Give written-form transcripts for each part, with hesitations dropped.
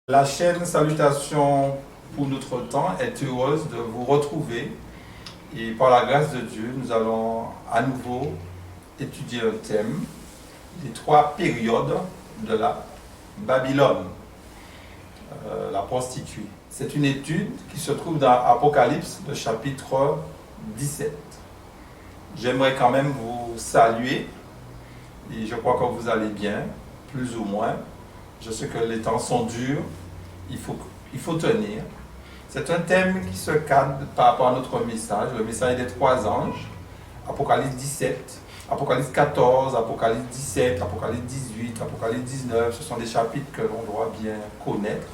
La chaîne Salutations pour notre temps est heureuse de vous retrouver et par la grâce de Dieu, nous allons à nouveau étudier un thème, les trois périodes de la Babylone, la prostituée. C'est une étude qui se trouve dans Apocalypse, le chapitre 17. J'aimerais quand même vous saluer et je crois que vous allez bien, plus ou moins. Je sais que les temps sont durs, il faut tenir. C'est un thème qui se cadre par rapport à notre message, le message des trois anges, Apocalypse 17, Apocalypse 14, Apocalypse 17, Apocalypse 18, Apocalypse 19. Ce sont des chapitres que l'on doit bien connaître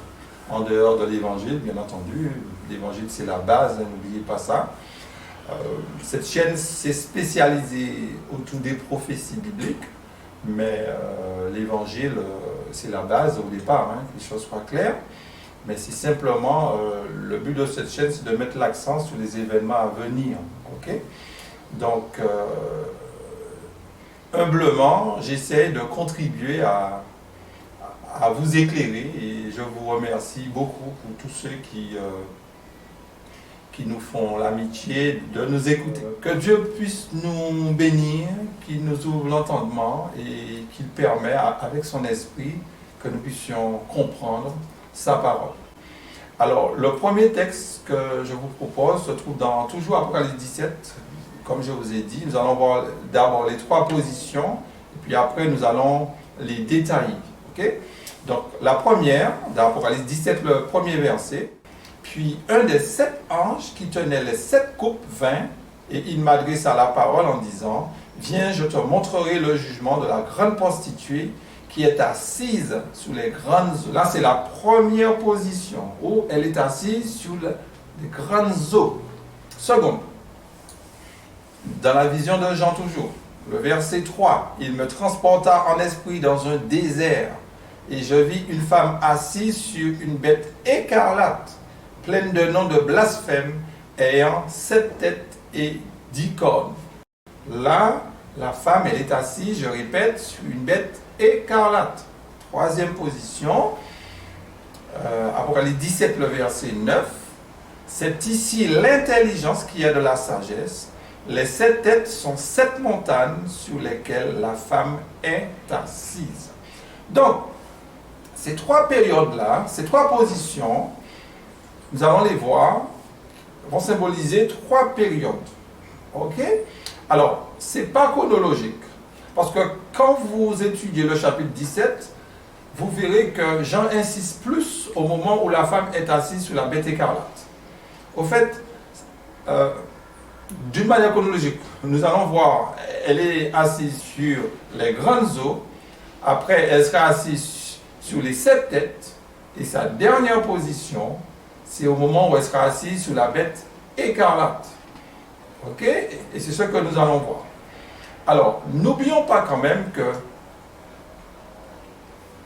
en dehors de l'évangile, bien entendu. L'évangile, c'est la base, n'oubliez pas ça. Cette chaîne s'est spécialisée autour des prophéties bibliques, mais l'évangile, c'est la base au départ, que les choses soient claires. Mais c'est simplement, le but de cette chaîne, c'est de mettre l'accent sur les événements à venir. Okay? Donc, humblement, j'essaie de contribuer à vous éclairer et je vous remercie beaucoup pour tous ceux qui nous font l'amitié de nous écouter. Que Dieu puisse nous bénir, qu'il nous ouvre l'entendement et qu'il permet, avec son esprit, que nous puissions comprendre sa parole. Alors, le premier texte que je vous propose se trouve dans toujours Apocalypse 17. Comme je vous ai dit, nous allons voir d'abord les trois positions et puis après nous allons les détailler. Okay? Donc, la première, dans Apocalypse 17, le premier verset. Puis un des 7 anges qui tenait les 7 coupes vint, et il m'adressa la parole en disant, « Viens, je te montrerai le jugement de la grande prostituée qui est assise sous les grandes eaux. » Là, c'est la première position, où elle est assise sur les grandes eaux. Seconde, dans la vision de Jean toujours, le verset 3, « Il me transporta en esprit dans un désert, et je vis une femme assise sur une bête écarlate, pleine de noms de blasphème, ayant 7 têtes et 10 cornes. » Là, la femme, elle est assise, je répète, sur une bête écarlate. Troisième position, Apocalypse 17, le verset 9. C'est ici l'intelligence qui a de la sagesse. Les 7 têtes sont 7 montagnes sur lesquelles la femme est assise. Donc, ces trois périodes-là, ces trois positions, nous allons les voir, vont symboliser 3 périodes. Ok? Alors, ce n'est pas chronologique. Parce que quand vous étudiez le chapitre 17, vous verrez que Jean insiste plus au moment où la femme est assise sur la bête écarlate. Au fait, d'une manière chronologique, nous allons voir, elle est assise sur les grandes eaux, après elle sera assise sur les 7 têtes, et sa dernière position, c'est au moment où elle sera assise sur la bête écarlate. Ok? Et c'est ce que nous allons voir. Alors, n'oublions pas quand même que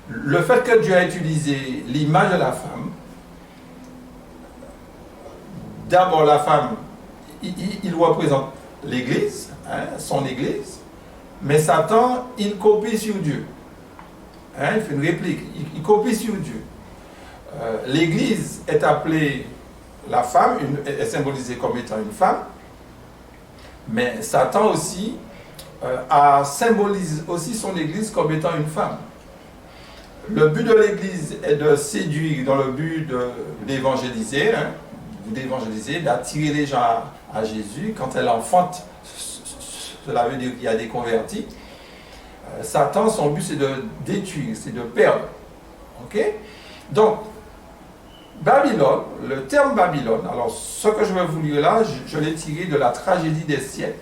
le fait que Dieu a utilisé l'image de la femme, d'abord la femme, il représente l'Église, son Église, mais Satan, il copie sur Dieu. Il fait une réplique, il copie sur Dieu. L'Église est appelée la femme, est symbolisée comme étant une femme, mais Satan aussi symbolise aussi son Église comme étant une femme. Le but de l'Église est de séduire dans le but d'évangéliser, d'attirer les gens à Jésus. Quand elle enfante, cela veut dire qu'il y a des convertis. Satan, son but c'est de détruire, c'est de perdre. Ok? Donc, Babylone, le terme Babylone, alors ce que je vais vous lire là, je l'ai tiré de la tragédie des siècles.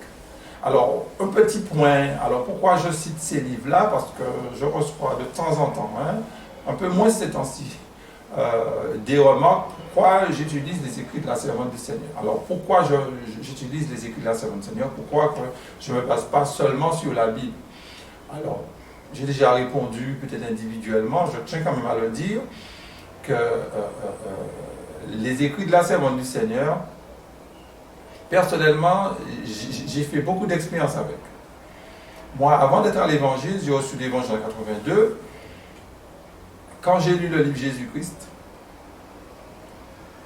Alors, un petit point, alors pourquoi je cite ces livres-là? Parce que je reçois de temps en temps, un peu moins ces temps-ci, des remarques, pourquoi j'utilise les écrits de la servante du Seigneur. Alors, pourquoi j'utilise les écrits de la servante du Seigneur? Pourquoi que je ne me base pas seulement sur la Bible? Alors, j'ai déjà répondu, peut-être individuellement, je tiens quand même à le dire, que les écrits de la servante du Seigneur, personnellement, j'ai fait beaucoup d'expérience avec. Moi, avant d'être à l'évangile, j'ai reçu l'évangile en 82. Quand j'ai lu le livre Jésus-Christ,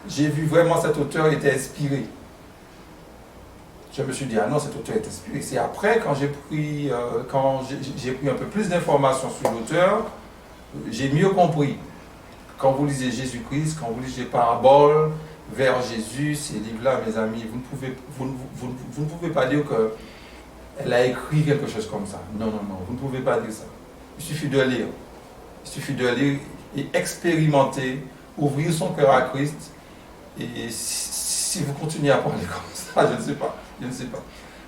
j'ai vu vraiment cet auteur était inspiré. Je me suis dit, ah non, cet auteur est inspiré. C'est après, quand j'ai pris un peu plus d'informations sur l'auteur, j'ai mieux compris. Quand vous lisez Jésus-Christ, quand vous lisez Paraboles vers Jésus, ces livres-là, mes amis, vous ne pouvez pas dire qu'elle a écrit quelque chose comme ça. Non, non, non, vous ne pouvez pas dire ça. Il suffit de lire. Il suffit de lire et expérimenter, ouvrir son cœur à Christ. Et si vous continuez à parler comme ça, je ne sais pas. Je ne sais pas.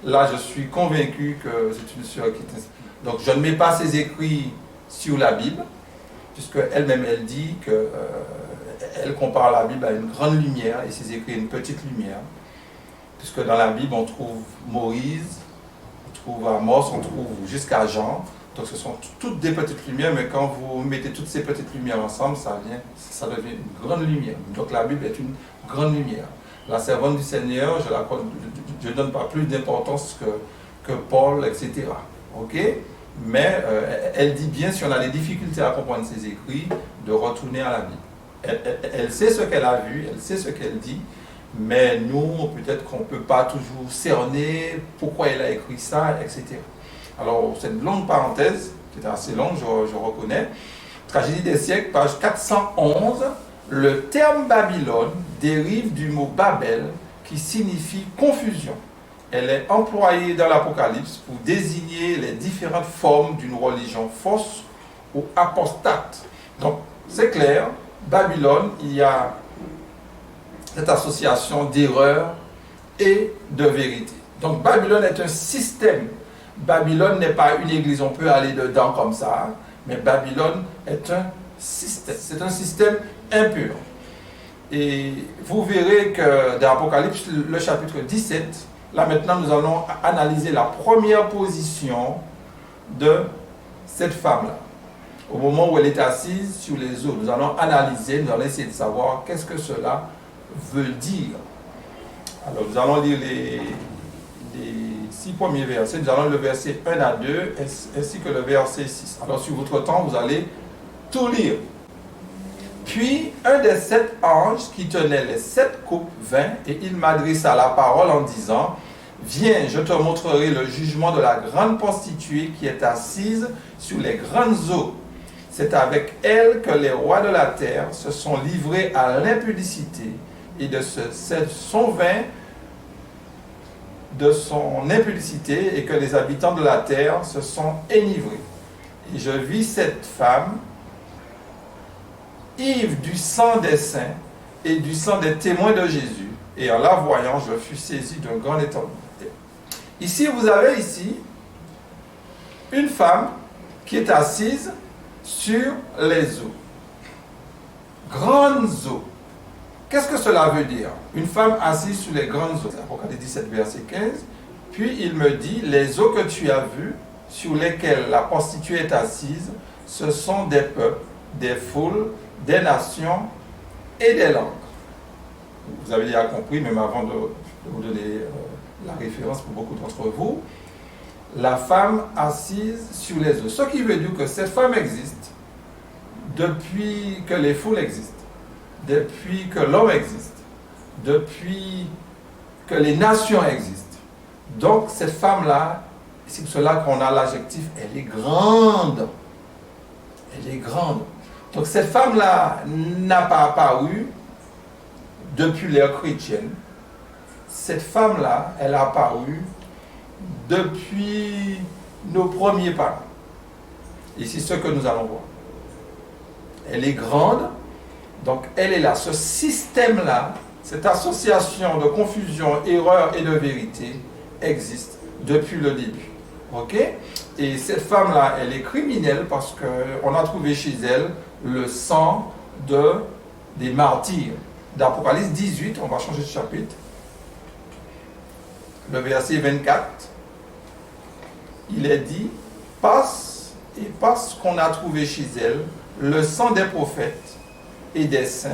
Là, je suis convaincu que c'est une sœur qui t'inspire. Donc, je ne mets pas ses écrits sur la Bible, puisque elle-même, elle dit qu'elle compare la Bible à une grande lumière et ses écrits à une petite lumière. Puisque dans la Bible, on trouve Moïse, on trouve Amos, on trouve jusqu'à Jean. Donc, ce sont toutes des petites lumières, mais quand vous mettez toutes ces petites lumières ensemble, ça devient une grande lumière. Donc, la Bible est une grande lumière. La servante du Seigneur, je ne donne pas plus d'importance que Paul, etc. Ok? Mais elle dit bien, si on a des difficultés à comprendre ses écrits, de retourner à la Bible. Elle sait ce qu'elle a vu, elle sait ce qu'elle dit, mais nous, peut-être qu'on ne peut pas toujours cerner pourquoi elle a écrit ça, etc. Alors, cette longue parenthèse, qui est assez longue, je reconnais. Tragédie des siècles, page 411. Le terme Babylone dérive du mot Babel qui signifie confusion. Elle est employée dans l'Apocalypse pour désigner les différentes formes d'une religion fausse ou apostate. Donc, c'est clair, Babylone, il y a cette association d'erreur et de vérité. Donc, Babylone est un système. Babylone n'est pas une église, on peut aller dedans comme ça, mais Babylone est un système. C'est un système impur. Et vous verrez que dans l'Apocalypse, le chapitre 17, là maintenant nous allons analyser la première position de cette femme-là. Au moment où elle est assise sur les eaux, nous allons analyser, nous allons essayer de savoir qu'est-ce que cela veut dire. Alors nous allons lire les 6 premiers versets, nous allons le verset 1 à 2 ainsi que le verset 6. Alors sur votre temps, vous allez tout lire. Puis un des 7 anges qui tenait les 7 coupes vint et il m'adressa la parole en disant: Viens, je te montrerai le jugement de la grande prostituée qui est assise sur les grandes eaux. C'est avec elle que les rois de la terre se sont livrés à l'impudicité et de son vin de son impudicité et que les habitants de la terre se sont enivrés. Et je vis cette femme ivre du sang des saints et du sang des témoins de Jésus. Et en la voyant, je fus saisi d'un grand étonnement. Ici, vous avez une femme qui est assise sur les eaux. Grandes eaux. Qu'est-ce que cela veut dire? Une femme assise sur les grandes eaux. Apocalypse 17, verset 15. Puis il me dit: les eaux que tu as vues, sur lesquelles la prostituée est assise, ce sont des peuples, des foules, des nations et des langues. Vous avez déjà compris, même avant de vous donner la référence pour beaucoup d'entre vous, la femme assise sur les eaux. Ce qui veut dire que cette femme existe depuis que les foules existent, depuis que l'homme existe, depuis que les nations existent. Donc cette femme-là, c'est pour cela qu'on a l'adjectif, elle est grande. Elle est grande. Donc cette femme-là n'a pas apparu depuis l'ère chrétienne. Cette femme-là, elle a apparu depuis nos premiers parents. Et c'est ce que nous allons voir. Elle est grande, donc elle est là. Ce système-là, cette association de confusion, erreur et de vérité existe depuis le début. Ok? Et cette femme-là, elle est criminelle parce qu'on a trouvé chez elle le sang des martyrs. D'Apocalypse 18, on va changer de chapitre. Le verset 24, il est dit: parce qu'on a trouvé chez elle le sang des prophètes et des saints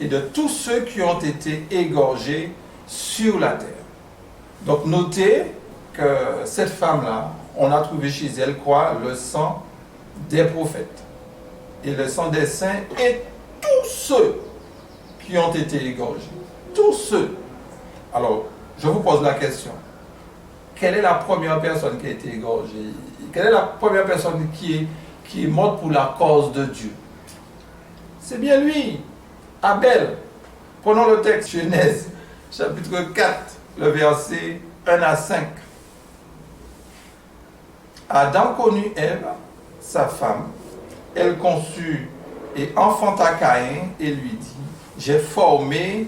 et de tous ceux qui ont été égorgés sur la terre. Donc notez que cette femme-là, on a trouvé chez elle quoi? Le sang des prophètes et le sang des saints et tous ceux qui qui ont été égorgés. Tous ceux. Alors, je vous pose la question. Quelle est la première personne qui a été égorgée? Quelle est la première personne qui est morte pour la cause de Dieu? C'est bien lui, Abel. Prenons le texte, Genèse, chapitre 4, le verset 1 à 5. Adam connut Ève, sa femme. Elle conçut et enfanta Caïn et lui dit, j'ai formé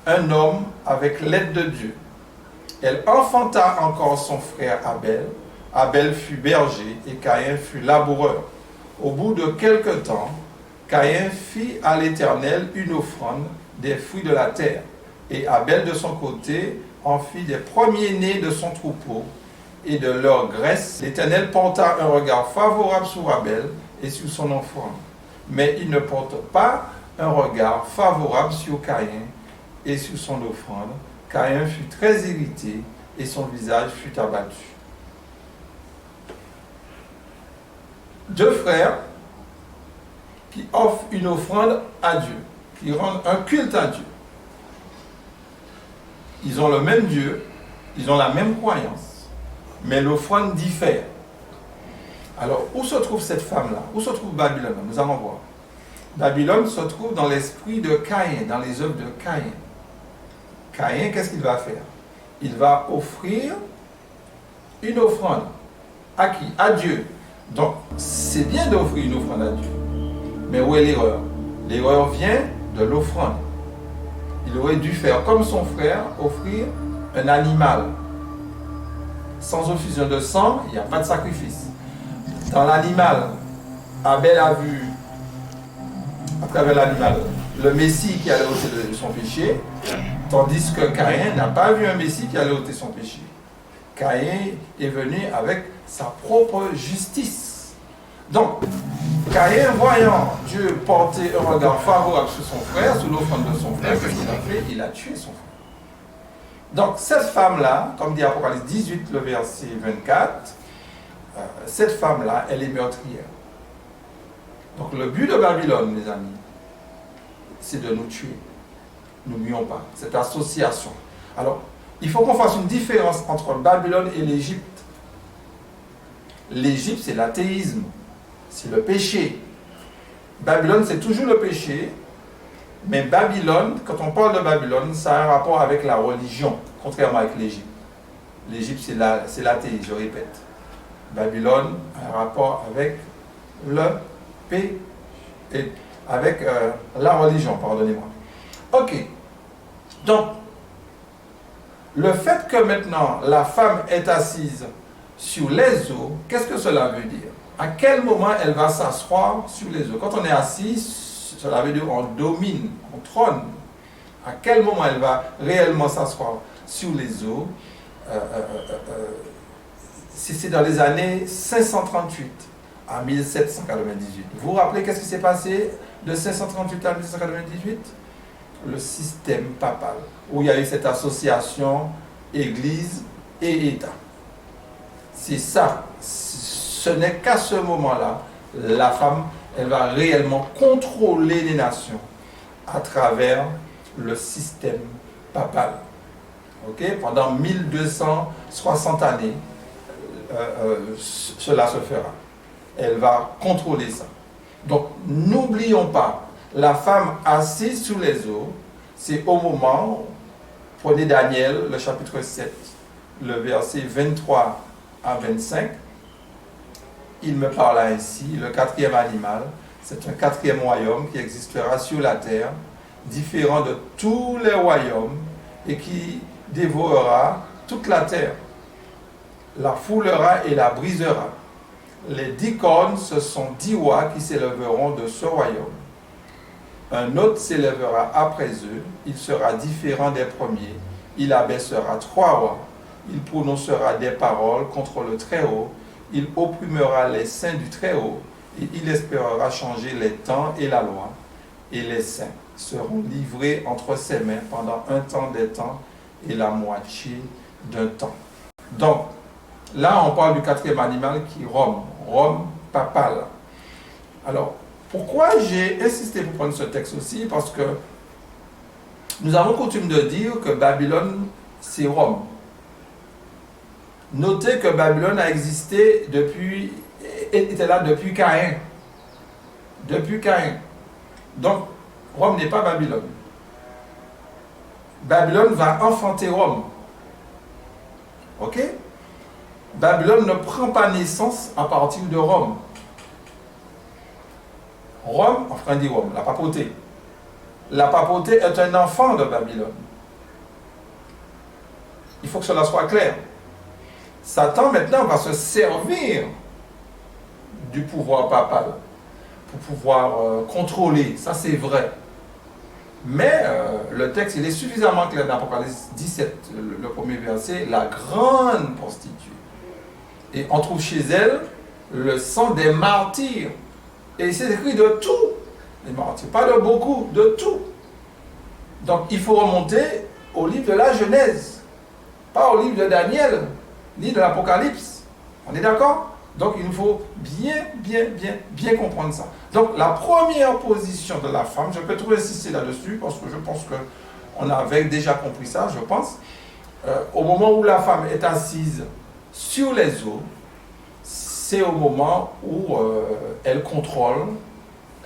un homme avec l'aide de Dieu. Elle enfanta encore son frère Abel. Abel fut berger et Caïn fut laboureur. Au bout de quelque temps, Caïn fit à l'Éternel une offrande des fruits de la terre. Et Abel de son côté en fit des premiers-nés de son troupeau et de leur graisse. L'Éternel porta un regard favorable sur Abel et sur son offrande. Mais il ne porte pas un regard favorable sur Caïn et sur son offrande. Caïn fut très irrité et son visage fut abattu. Deux frères qui offrent une offrande à Dieu, qui rendent un culte à Dieu. Ils ont le même Dieu, ils ont la même croyance, mais l'offrande diffère. Alors, où se trouve cette femme-là? Où se trouve Babylone? Nous allons voir. Babylone se trouve dans l'esprit de Caïn, dans les œuvres de Caïn. Caïn, qu'est-ce qu'il va faire? Il va offrir une offrande. À qui? À Dieu. Donc, c'est bien d'offrir une offrande à Dieu. Mais où est l'erreur? L'erreur vient de l'offrande. Il aurait dû faire comme son frère, offrir un animal. Sans effusion de sang, il n'y a pas de sacrifice. Dans l'animal, Abel a vu, à travers l'animal, le Messie qui allait ôter son péché, tandis que Caïn n'a pas vu un Messie qui allait ôter son péché. Caïn est venu avec sa propre justice. Donc, Caïn, voyant Dieu porter un regard favorable sur son frère, sur l'offrande de son frère, qu'est-ce qu'il a fait? Il a tué son frère. Donc, cette femme-là, comme dit Apocalypse 18, le verset 24, cette femme-là, elle est meurtrière. Donc, le but de Babylone, mes amis, c'est de nous tuer. N'oublions pas cette association. Alors, il faut qu'on fasse une différence entre Babylone et l'Égypte. L'Égypte, c'est l'athéisme, c'est le péché. Babylone, c'est toujours le péché, mais Babylone, quand on parle de Babylone, ça a un rapport avec la religion, contrairement avec l'Égypte. L'Égypte, c'est l'athéisme, je répète. Babylone a un rapport avec le péché, avec la religion, pardonnez-moi. Ok. Donc, le fait que maintenant la femme est assise sur les eaux, qu'est-ce que cela veut dire? À quel moment elle va s'asseoir sur les eaux? Quand on est assis, cela veut dire on domine, on trône. À quel moment elle va réellement s'asseoir sur les eaux? C'est dans les années 538 à 1798. Vous vous rappelez qu'est-ce qui s'est passé de 538 à 1798? Le système papal, où il y a eu cette association Église et État. C'est ça. Ce n'est qu'à ce moment-là, la femme, elle va réellement contrôler les nations à travers le système papal. Okay? Pendant 1260 années, cela se fera. Elle va contrôler ça. Donc, n'oublions pas, la femme assise sous les eaux, c'est au moment, prenez Daniel, le chapitre 7, le verset 23 à 25, il me parle ainsi, le quatrième animal, c'est un quatrième royaume qui existera sur la terre, différent de tous les royaumes, et qui dévorera toute la terre, la foulera et la brisera. Les 10 cornes, ce sont 10 rois qui s'élèveront de ce royaume. Un autre s'élèvera après eux, il sera différent des premiers, il abaissera 3 rois, il prononcera des paroles contre le Très-Haut, il opprimera les saints du Très-Haut, et il espérera changer les temps et la loi, et les saints seront livrés entre ses mains pendant un temps des temps et la moitié d'un temps. Donc, là on parle du quatrième animal qui est Rome papale. Alors, pourquoi j'ai insisté pour prendre ce texte aussi? Parce que Nous avons coutume de dire que Babylone, c'est Rome. Notez que Babylone a existé était là depuis Caïn. Depuis Caïn. Donc, Rome n'est pas Babylone. Babylone va enfanter Rome. Ok? Babylone ne prend pas naissance à partir de Rome. Rome, enfin dit Rome, la papauté. La papauté est un enfant de Babylone. Il faut que cela soit clair. Satan maintenant va se servir du pouvoir papal pour pouvoir contrôler. Ça c'est vrai. Mais le texte il est suffisamment clair dans Apocalypse 17, le premier verset, la grande prostituée. Et on trouve chez elle le sang des martyrs. Et c'est écrit de tout. Les martyrs, pas de beaucoup, de tout. Donc il faut remonter au livre de la Genèse, pas au livre de Daniel, ni de l'Apocalypse. On est d'accord? Donc il nous faut bien comprendre ça. Donc la première position de la femme, je peux trop insister là-dessus, parce que je pense qu'on avait déjà compris ça, je pense. Au moment où la femme est assise sur les eaux, c'est au moment où elle contrôle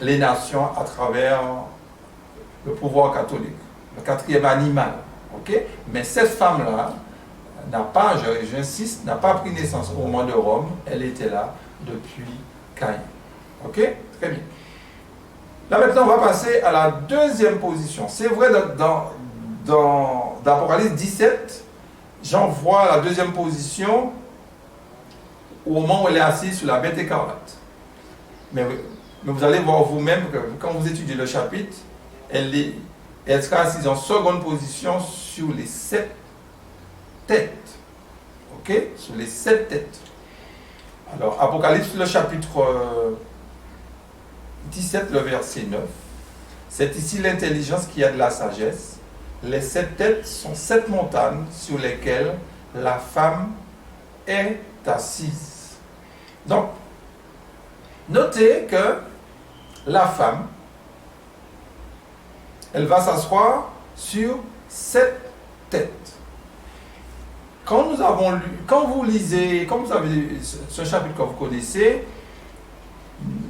les nations à travers le pouvoir catholique, le quatrième animal. Okay? Mais cette femme-là n'a pas, j'insiste, n'a pas pris naissance au moment de Rome, elle était là depuis Caïn. Ok? Très bien. Là maintenant, on va passer à la deuxième position. C'est vrai, dans Apocalypse 17, j'en vois la deuxième position au moment où elle est assise sur la bête écarlate. Mais vous allez voir vous-même que quand vous étudiez le chapitre, elle sera assise en seconde position sur les 7 têtes. Ok? Sur les 7 têtes. Alors, Apocalypse, le chapitre 17, le verset 9. C'est ici l'intelligence qui a de la sagesse. Les 7 têtes sont 7 montagnes sur lesquelles la femme est assise. Donc, notez que la femme, elle va s'asseoir sur 7 têtes. Quand vous lisez, comme vous avez ce chapitre que vous connaissez,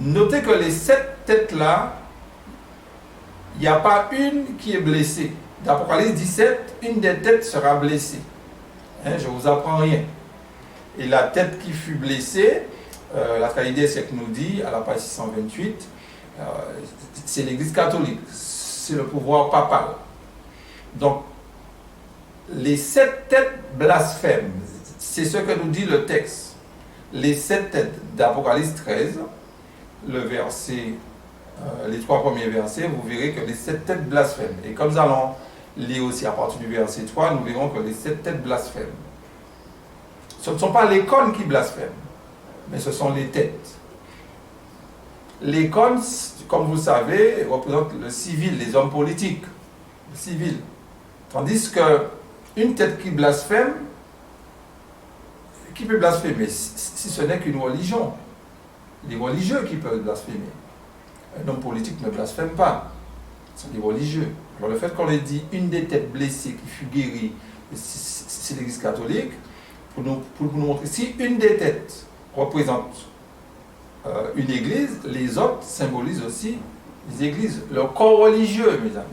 notez que les 7 têtes-là, il n'y a pas une qui est blessée. Dans Apocalypse 17, une des têtes sera blessée. Hein, je ne vous apprends rien. Et la tête qui fut blessée, la Trinité nous dit, à la page 628, c'est l'Église catholique, c'est le pouvoir papal. Donc, les 7 têtes blasphèmes, c'est ce que nous dit le texte. Les 7 têtes d'Apocalypse 13, les 3 premiers versets, vous verrez que les 7 têtes blasphèment. Et comme nous allons lire aussi à partir du verset 3, nous verrons que les 7 têtes blasphèment. Ce ne sont pas les cônes qui blasphèment, mais ce sont les têtes. Les cônes, comme vous le savez, représentent le civil, les hommes politiques, le civil. Tandis qu'une tête qui blasphème, qui peut blasphémer si ce n'est qu'une religion? Les religieux qui peuvent blasphémer. Un homme politique ne blasphème pas. Ce sont les religieux. Alors le fait qu'on ait dit une des têtes blessées qui fut guérie, c'est l'Église catholique, pour nous montrer si une des têtes représente une église, les autres symbolisent aussi les églises, le corps religieux, mes amis.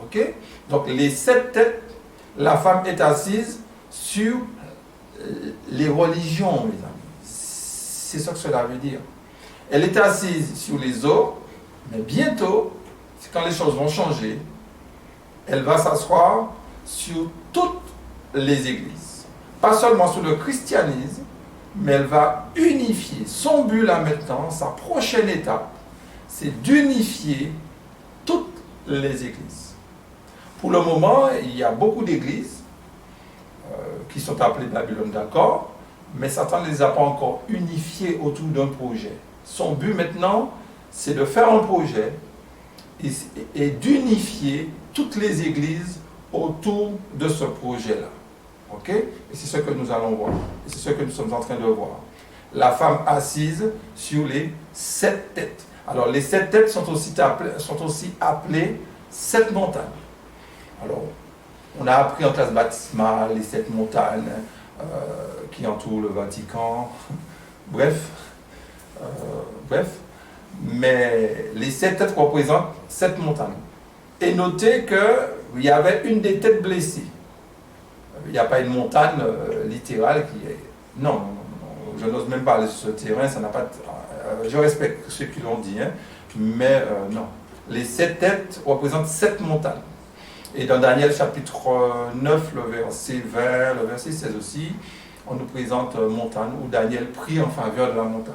Ok? Donc les 7 têtes, la femme est assise sur les religions, mes amis. C'est ça que cela veut dire. Elle est assise sur les eaux, mais bientôt, c'est quand les choses vont changer, elle va s'asseoir sur toutes les églises. Pas seulement sur le christianisme, mais elle va unifier. Son but là maintenant, sa prochaine étape, c'est d'unifier toutes les églises. Pour le moment, il y a beaucoup d'églises qui sont appelées Babylone, d'accord, mais Satan ne les a pas encore unifiées autour d'un projet. Son but maintenant, c'est de faire un projet et d'unifier toutes les églises autour de ce projet-là. Ok? Et c'est ce que nous allons voir. Et c'est ce que nous sommes en train de voir. La femme assise sur les 7 têtes. Alors, les 7 têtes sont aussi appelées 7 montagnes. Alors, on a appris en classe baptismale les 7 montagnes qui entourent le Vatican. Bref, bref. Mais les 7 têtes représentent 7 montagnes. Et notez qu'il y avait une des têtes blessées. Il n'y a pas une montagne littérale qui est... Non, non, non, je n'ose même pas aller sur ce terrain, ça n'a pas... je respecte ceux qui l'ont dit, hein, mais non. Les 7 têtes représentent 7 montagnes. Et dans Daniel chapitre 9, le verset 20, le verset 16 aussi, on nous présente montagne, où Daniel prie en faveur de la montagne.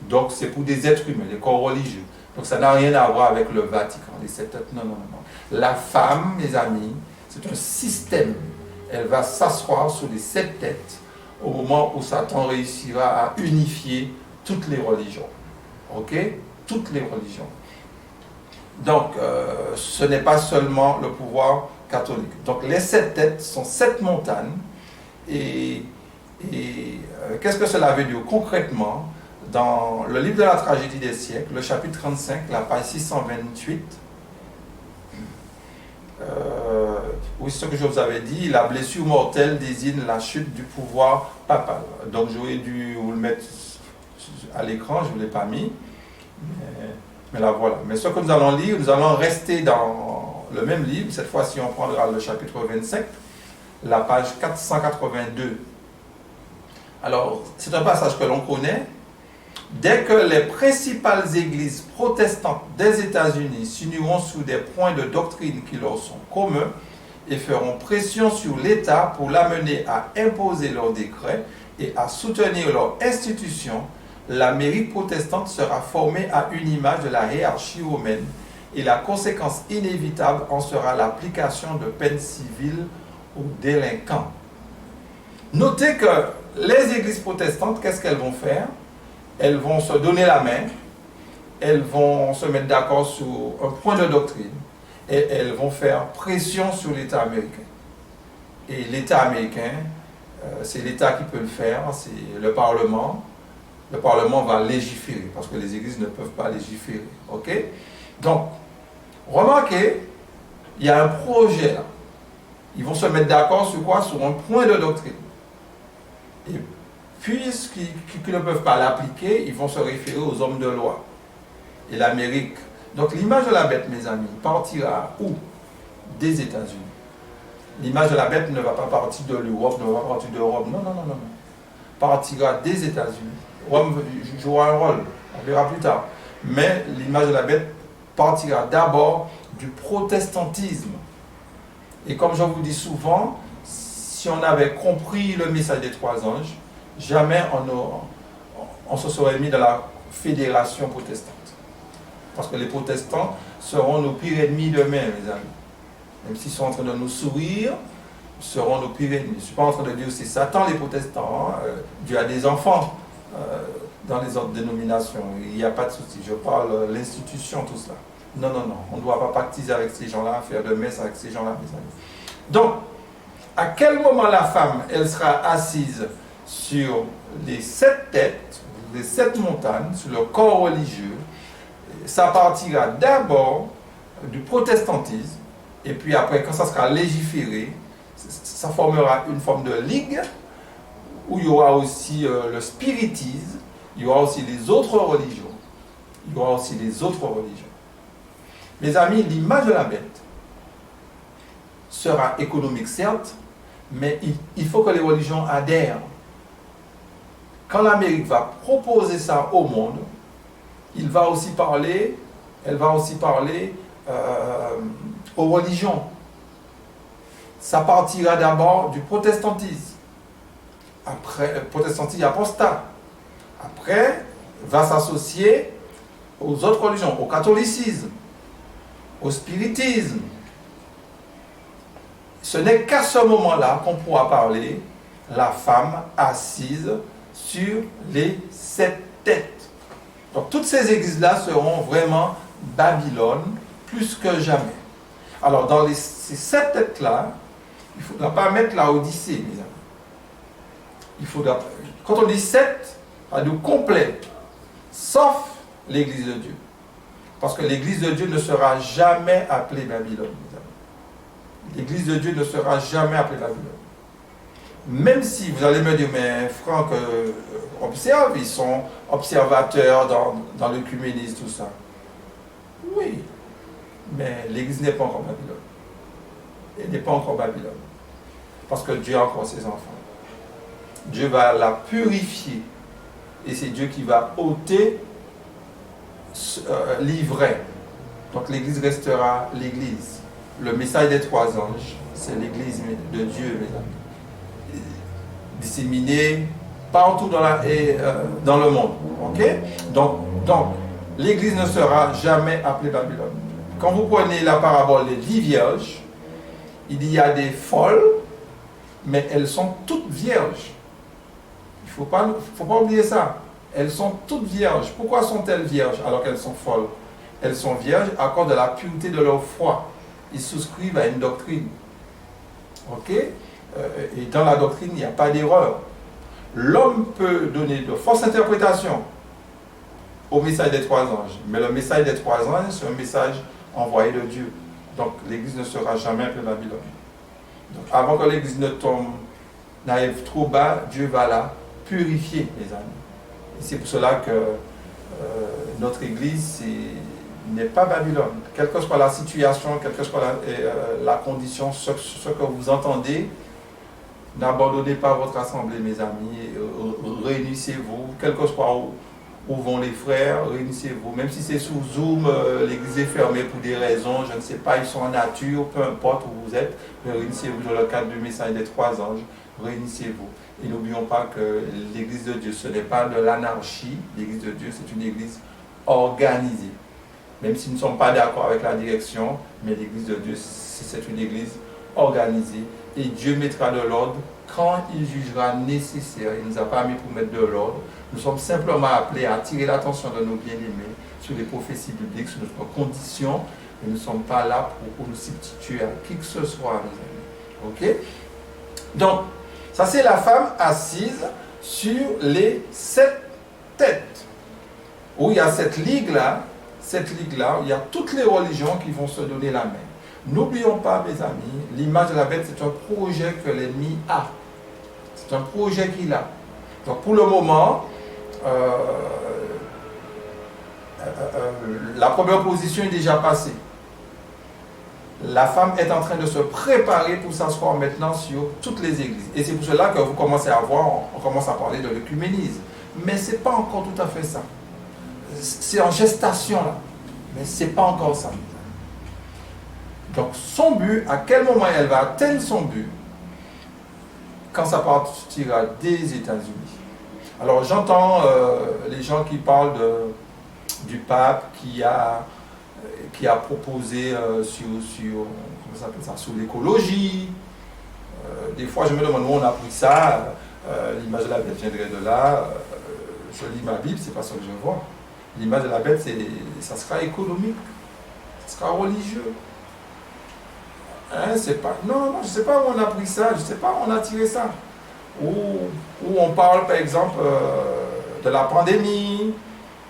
Donc c'est pour des êtres humains, des corps religieux. Donc ça n'a rien à voir avec le Vatican, les 7 têtes. Non, non, non. La femme, mes amis, c'est un système. Elle va s'asseoir sur les 7 têtes au moment où Satan réussira à unifier toutes les religions. Ok? Toutes les religions. Donc, ce n'est pas seulement le pouvoir catholique. Donc, les 7 têtes sont 7 montagnes. Et qu'est-ce que cela veut dire concrètement? Dans le livre de la tragédie des siècles, le chapitre 35, la page 628, oui, c'est ce que je vous avais dit, la blessure mortelle désigne la chute du pouvoir papal. Donc, j'aurais dû vous le mettre à l'écran, je ne l'ai pas mis. Mais là, voilà. Mais ce que nous allons lire, nous allons rester dans le même livre. Cette fois-ci, on prendra le chapitre 25, la page 482. Alors, c'est un passage que l'on connaît. Dès que les principales églises protestantes des États-Unis s'uniront sous des points de doctrine qui leur sont communs et feront pression sur l'État pour l'amener à imposer leurs décrets et à soutenir leurs institutions, l'Amérique protestante sera formée à une image de la hiérarchie romaine et la conséquence inévitable en sera l'application de peines civiles aux délinquants. Notez que les églises protestantes, qu'est-ce qu'elles vont faire? Elles vont se donner la main, elles vont se mettre d'accord sur un point de doctrine et elles vont faire pression sur l'État américain. Et l'État américain, c'est l'État qui peut le faire, c'est le Parlement. Le Parlement va légiférer parce que les églises ne peuvent pas légiférer. Ok? Donc, remarquez, il y a un projet là. Ils vont se mettre d'accord sur quoi? Sur un point de doctrine. Et puisqu'ils ne peuvent pas l'appliquer, ils vont se référer aux hommes de loi. Et l'Amérique. Donc l'image de la bête, mes amis, partira où? Des États-Unis. L'image de la bête ne va pas partir de l'Europe, ne va pas partir d'Europe. Non, non, non, non. Partira des États-Unis. Rome jouera un rôle, on verra plus tard. Mais l'image de la bête partira d'abord du protestantisme. Et comme je vous dis souvent, si on avait compris le message des 3 anges, jamais on se serait mis dans la fédération protestante. Parce que les protestants seront nos pires ennemis demain, mes amis. Même s'ils sont en train de nous sourire, ils seront nos pires ennemis. Je ne suis pas en train de dire que c'est Satan les protestants. Hein. Dieu a des enfants dans les autres dénominations. Il n'y a pas de souci. Je parle de l'institution, tout cela. Non, non, non. On ne doit pas pactiser avec ces gens-là, faire de messe avec ces gens-là, mes amis. Donc, à quel moment la femme, elle sera assise sur les 7 têtes, les 7 montagnes, sur le corps religieux? Ça partira d'abord du protestantisme, et puis après, quand ça sera légiféré, ça formera une forme de ligue, où il y aura aussi le spiritisme, il y aura aussi les autres religions. Il y aura aussi les autres religions. Mes amis, l'image de la bête sera économique, certes, mais il faut que les religions adhèrent. Quand l'Amérique va proposer ça au monde, elle va aussi parler aux religions. Ça partira d'abord du protestantisme. Après, protestantisme apostat. Après, va s'associer aux autres religions, au catholicisme, au spiritisme. Ce n'est qu'à ce moment-là qu'on pourra parler la femme assise sur les 7 têtes. Donc toutes ces églises-là seront vraiment Babylone plus que jamais. Alors dans ces 7 têtes-là, il ne faudra pas mettre la Odyssée, mes amis. Il faudra, quand on dit 7, ça veut dire complet, sauf l'église de Dieu. Parce que l'église de Dieu ne sera jamais appelée Babylone, mes amis. L'Église de Dieu ne sera jamais appelée Babylone. Même si vous allez me dire, mais Franck, observe, ils sont observateurs dans l'œcuménisme, tout ça. Oui, mais l'Église n'est pas encore Babylone. Elle n'est pas encore Babylone. Parce que Dieu a encore ses enfants. Dieu va la purifier. Et c'est Dieu qui va ôter l'ivraie. Donc l'Église restera l'Église. Le message des trois anges, c'est l'Église de Dieu, mes amis. Disséminée partout dans le monde. Ok? Donc l'Église ne sera jamais appelée Babylone. Quand vous prenez la parabole des 10 vierges, il y a des folles, mais elles sont toutes vierges. Il ne faut pas oublier ça. Elles sont toutes vierges. Pourquoi sont-elles vierges alors qu'elles sont folles? Elles sont vierges à cause de la pureté de leur foi. Ils souscrivent à une doctrine. Ok? Et dans la doctrine, il n'y a pas d'erreur. L'homme peut donner de fausses interprétations au message des trois anges. Mais le message des trois anges, c'est un message envoyé de Dieu. Donc l'Église ne sera jamais appelée Babylone. Donc, avant que l'Église ne tombe, n'arrive trop bas, Dieu va la purifier, mes amis. Et c'est pour cela que notre Église n'est pas Babylone. Quelle que soit la situation, quelle que soit la condition, ce que vous entendez, n'abandonnez pas votre assemblée, mes amis. Réunissez-vous, quel que soit où vont les frères, réunissez-vous. Même si c'est sous Zoom, l'église est fermée pour des raisons, je ne sais pas, ils sont en nature, peu importe où vous êtes, réunissez-vous dans le cadre du message des trois anges, réunissez-vous. Et n'oublions pas que l'église de Dieu, ce n'est pas de l'anarchie, l'église de Dieu, c'est une église organisée. Même si nous ne sommes pas d'accord avec la direction, mais l'église de Dieu, c'est une église organisée. Et Dieu mettra de l'ordre quand il jugera nécessaire. Il ne nous a pas mis pour mettre de l'ordre. Nous sommes simplement appelés à attirer l'attention de nos bien-aimés sur les prophéties bibliques, sur notre condition, mais nous ne sommes pas là pour nous substituer à qui que ce soit, mes amis. Ok? Donc, ça c'est la femme assise sur les 7 têtes. Où il y a cette ligue-là, il y a toutes les religions qui vont se donner la main. N'oublions pas, mes amis, l'image de la bête, c'est un projet que l'ennemi a. C'est un projet qu'il a. Donc pour le moment, la première position est déjà passée. La femme est en train de se préparer pour s'asseoir maintenant sur toutes les églises. Et c'est pour cela que vous commencez à voir, on commence à parler de l'œcuménisme. Mais ce n'est pas encore tout à fait ça. C'est en gestation là. Mais ce n'est pas encore ça. Donc son but, à quel moment elle va atteindre son but? Quand ça partira des États-Unis. Alors j'entends les gens qui parlent du pape qui a proposé sur l'écologie. Des fois je me demande où on a pris ça. L'image de la bête viendrait de là. Je lis ma Bible, c'est pas ça que je vois. L'image de la bête, ça sera économique, ça sera religieux. Hein, non, je ne sais pas où on a pris ça, je ne sais pas où on a tiré ça. Où on parle par exemple de la pandémie,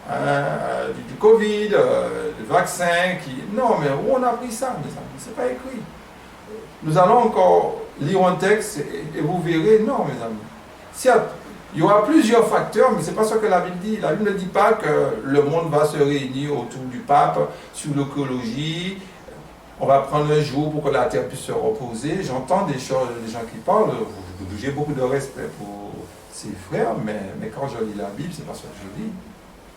du Covid, du vaccin. Non, mais où on a pris ça, mes amis? Ce n'est pas écrit. Nous allons encore lire un texte et vous verrez, non, mes amis. Il y aura plusieurs facteurs, mais ce n'est pas ce que la Bible dit. La Bible ne dit pas que le monde va se réunir autour du pape sur l'écologie. On va prendre un jour pour que la terre puisse se reposer. J'entends des gens qui parlent. J'ai beaucoup de respect pour ces frères, mais quand je lis la Bible, ce n'est pas ce que je lis.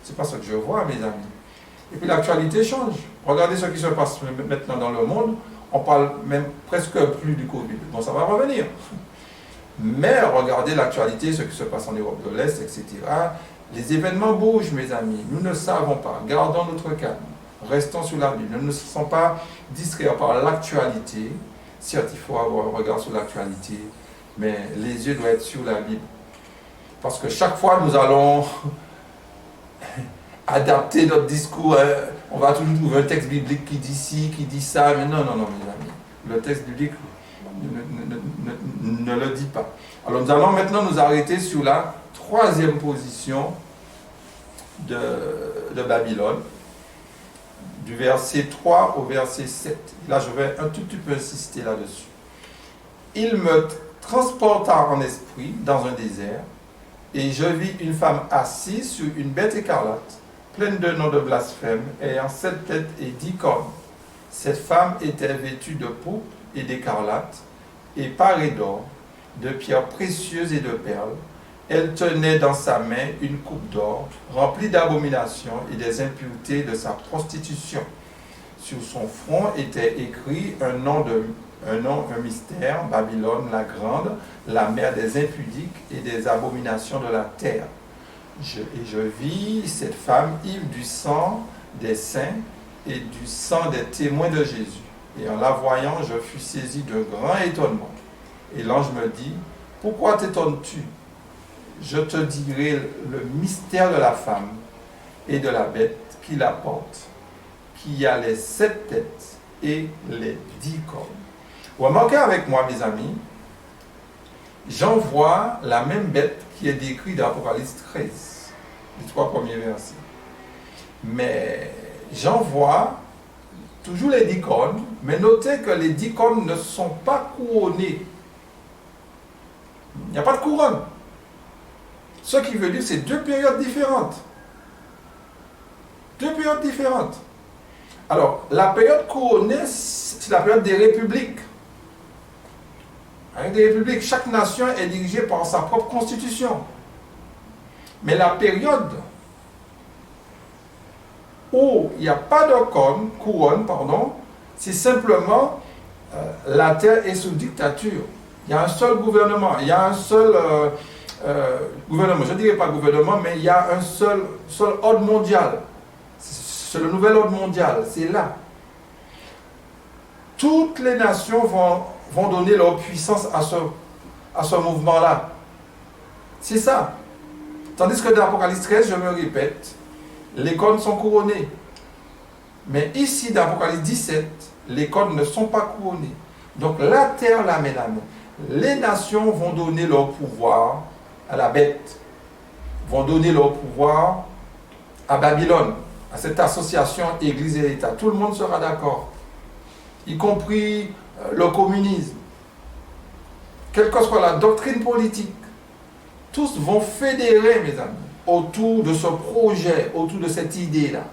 Ce n'est pas ce que je vois, mes amis. Et puis l'actualité change. Regardez ce qui se passe maintenant dans le monde. On parle même presque plus du Covid. Bon, ça va revenir. Mais regardez l'actualité, ce qui se passe en Europe de l'Est, etc. Les événements bougent, mes amis. Nous ne savons pas. Gardons notre calme. Restons sur la Bible. Nous ne nous sommes pas distraits par l'actualité. Certes, il faut avoir un regard sur l'actualité, mais les yeux doivent être sur la Bible. Parce que chaque fois, nous allons adapter notre discours. On va toujours trouver un texte biblique qui dit ci, qui dit ça. Mais non, mes amis. Le texte biblique ne le dit pas. Alors nous allons maintenant nous arrêter sur la 3e position de Babylone. du verset 3 au verset 7. Là, je vais un tout petit peu insister là-dessus. Il me transporta en esprit dans un désert, et je vis une femme assise sur une bête écarlate, pleine de noms de blasphème, ayant 7 têtes et 10 cornes. Cette femme était vêtue de pourpre et d'écarlate, et parée d'or, de pierres précieuses et de perles. Elle tenait dans sa main une coupe d'or, remplie d'abominations et des impuretés de sa prostitution. Sur son front était écrit un mystère, Babylone la grande, la mère des impudiques et des abominations de la terre. Je vis cette femme ivre du sang des saints et du sang des témoins de Jésus. Et en la voyant, je fus saisi d'un grand étonnement. Et l'ange me dit, « Pourquoi t'étonnes-tu? Je te dirai le mystère de la femme et de la bête qui la porte, qui a les 7 têtes et les 10 cornes. » Remarquez avec moi, mes amis, j'en vois la même bête qui est décrite dans Apocalypse 13, les 3 premiers versets. Mais j'en vois toujours les 10 cornes, mais notez que les 10 cornes ne sont pas couronnées. Il n'y a pas de couronne. Ce qui veut dire que c'est 2 périodes différentes. 2 périodes différentes. Alors, la période couronnée, c'est la période des républiques. Avec des républiques, chaque nation est dirigée par sa propre constitution. Mais la période où il n'y a pas de couronne, c'est simplement la terre est sous dictature. Il y a un seul gouvernement, il y a un seul gouvernement, je ne dirais pas gouvernement, mais il y a un seul ordre mondial. C'est le nouvel ordre mondial, c'est là. Toutes les nations vont donner leur puissance à ce mouvement-là. C'est ça. Tandis que dans l'Apocalypse 13, je me répète, les cornes sont couronnées. Mais ici, dans l'Apocalypse 17, les cornes ne sont pas couronnées. Donc la terre la met la main. Les nations vont donner leur pouvoir à la bête, vont donner leur pouvoir à Babylone, à cette association Église et État. Tout le monde sera d'accord, y compris le communisme. Quelle que soit la doctrine politique, tous vont fédérer, mes amis, autour de ce projet, autour de cette idée-là,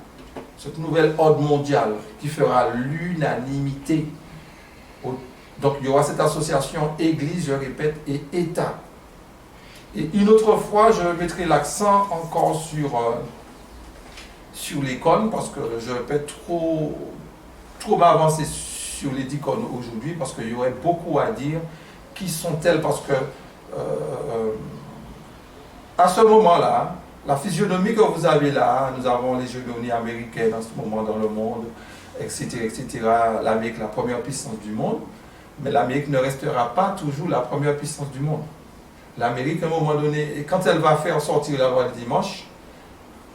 cette nouvelle ordre mondial qui fera l'unanimité. Donc il y aura cette association Église, je répète, et État. Et une autre fois, je mettrai l'accent encore sur les cônes, parce que je ne vais pas trop m'avancer sur les 10 cônes aujourd'hui, parce qu'il y aurait beaucoup à dire. Qui sont-elles? Parce que à ce moment-là, la physionomie que vous avez là, nous avons l'hégémonie américaine en ce moment dans le monde, etc., etc. L'Amérique, la première puissance du monde. Mais l'Amérique ne restera pas toujours la première puissance du monde. L'Amérique, à un moment donné, quand elle va faire sortir la loi du dimanche,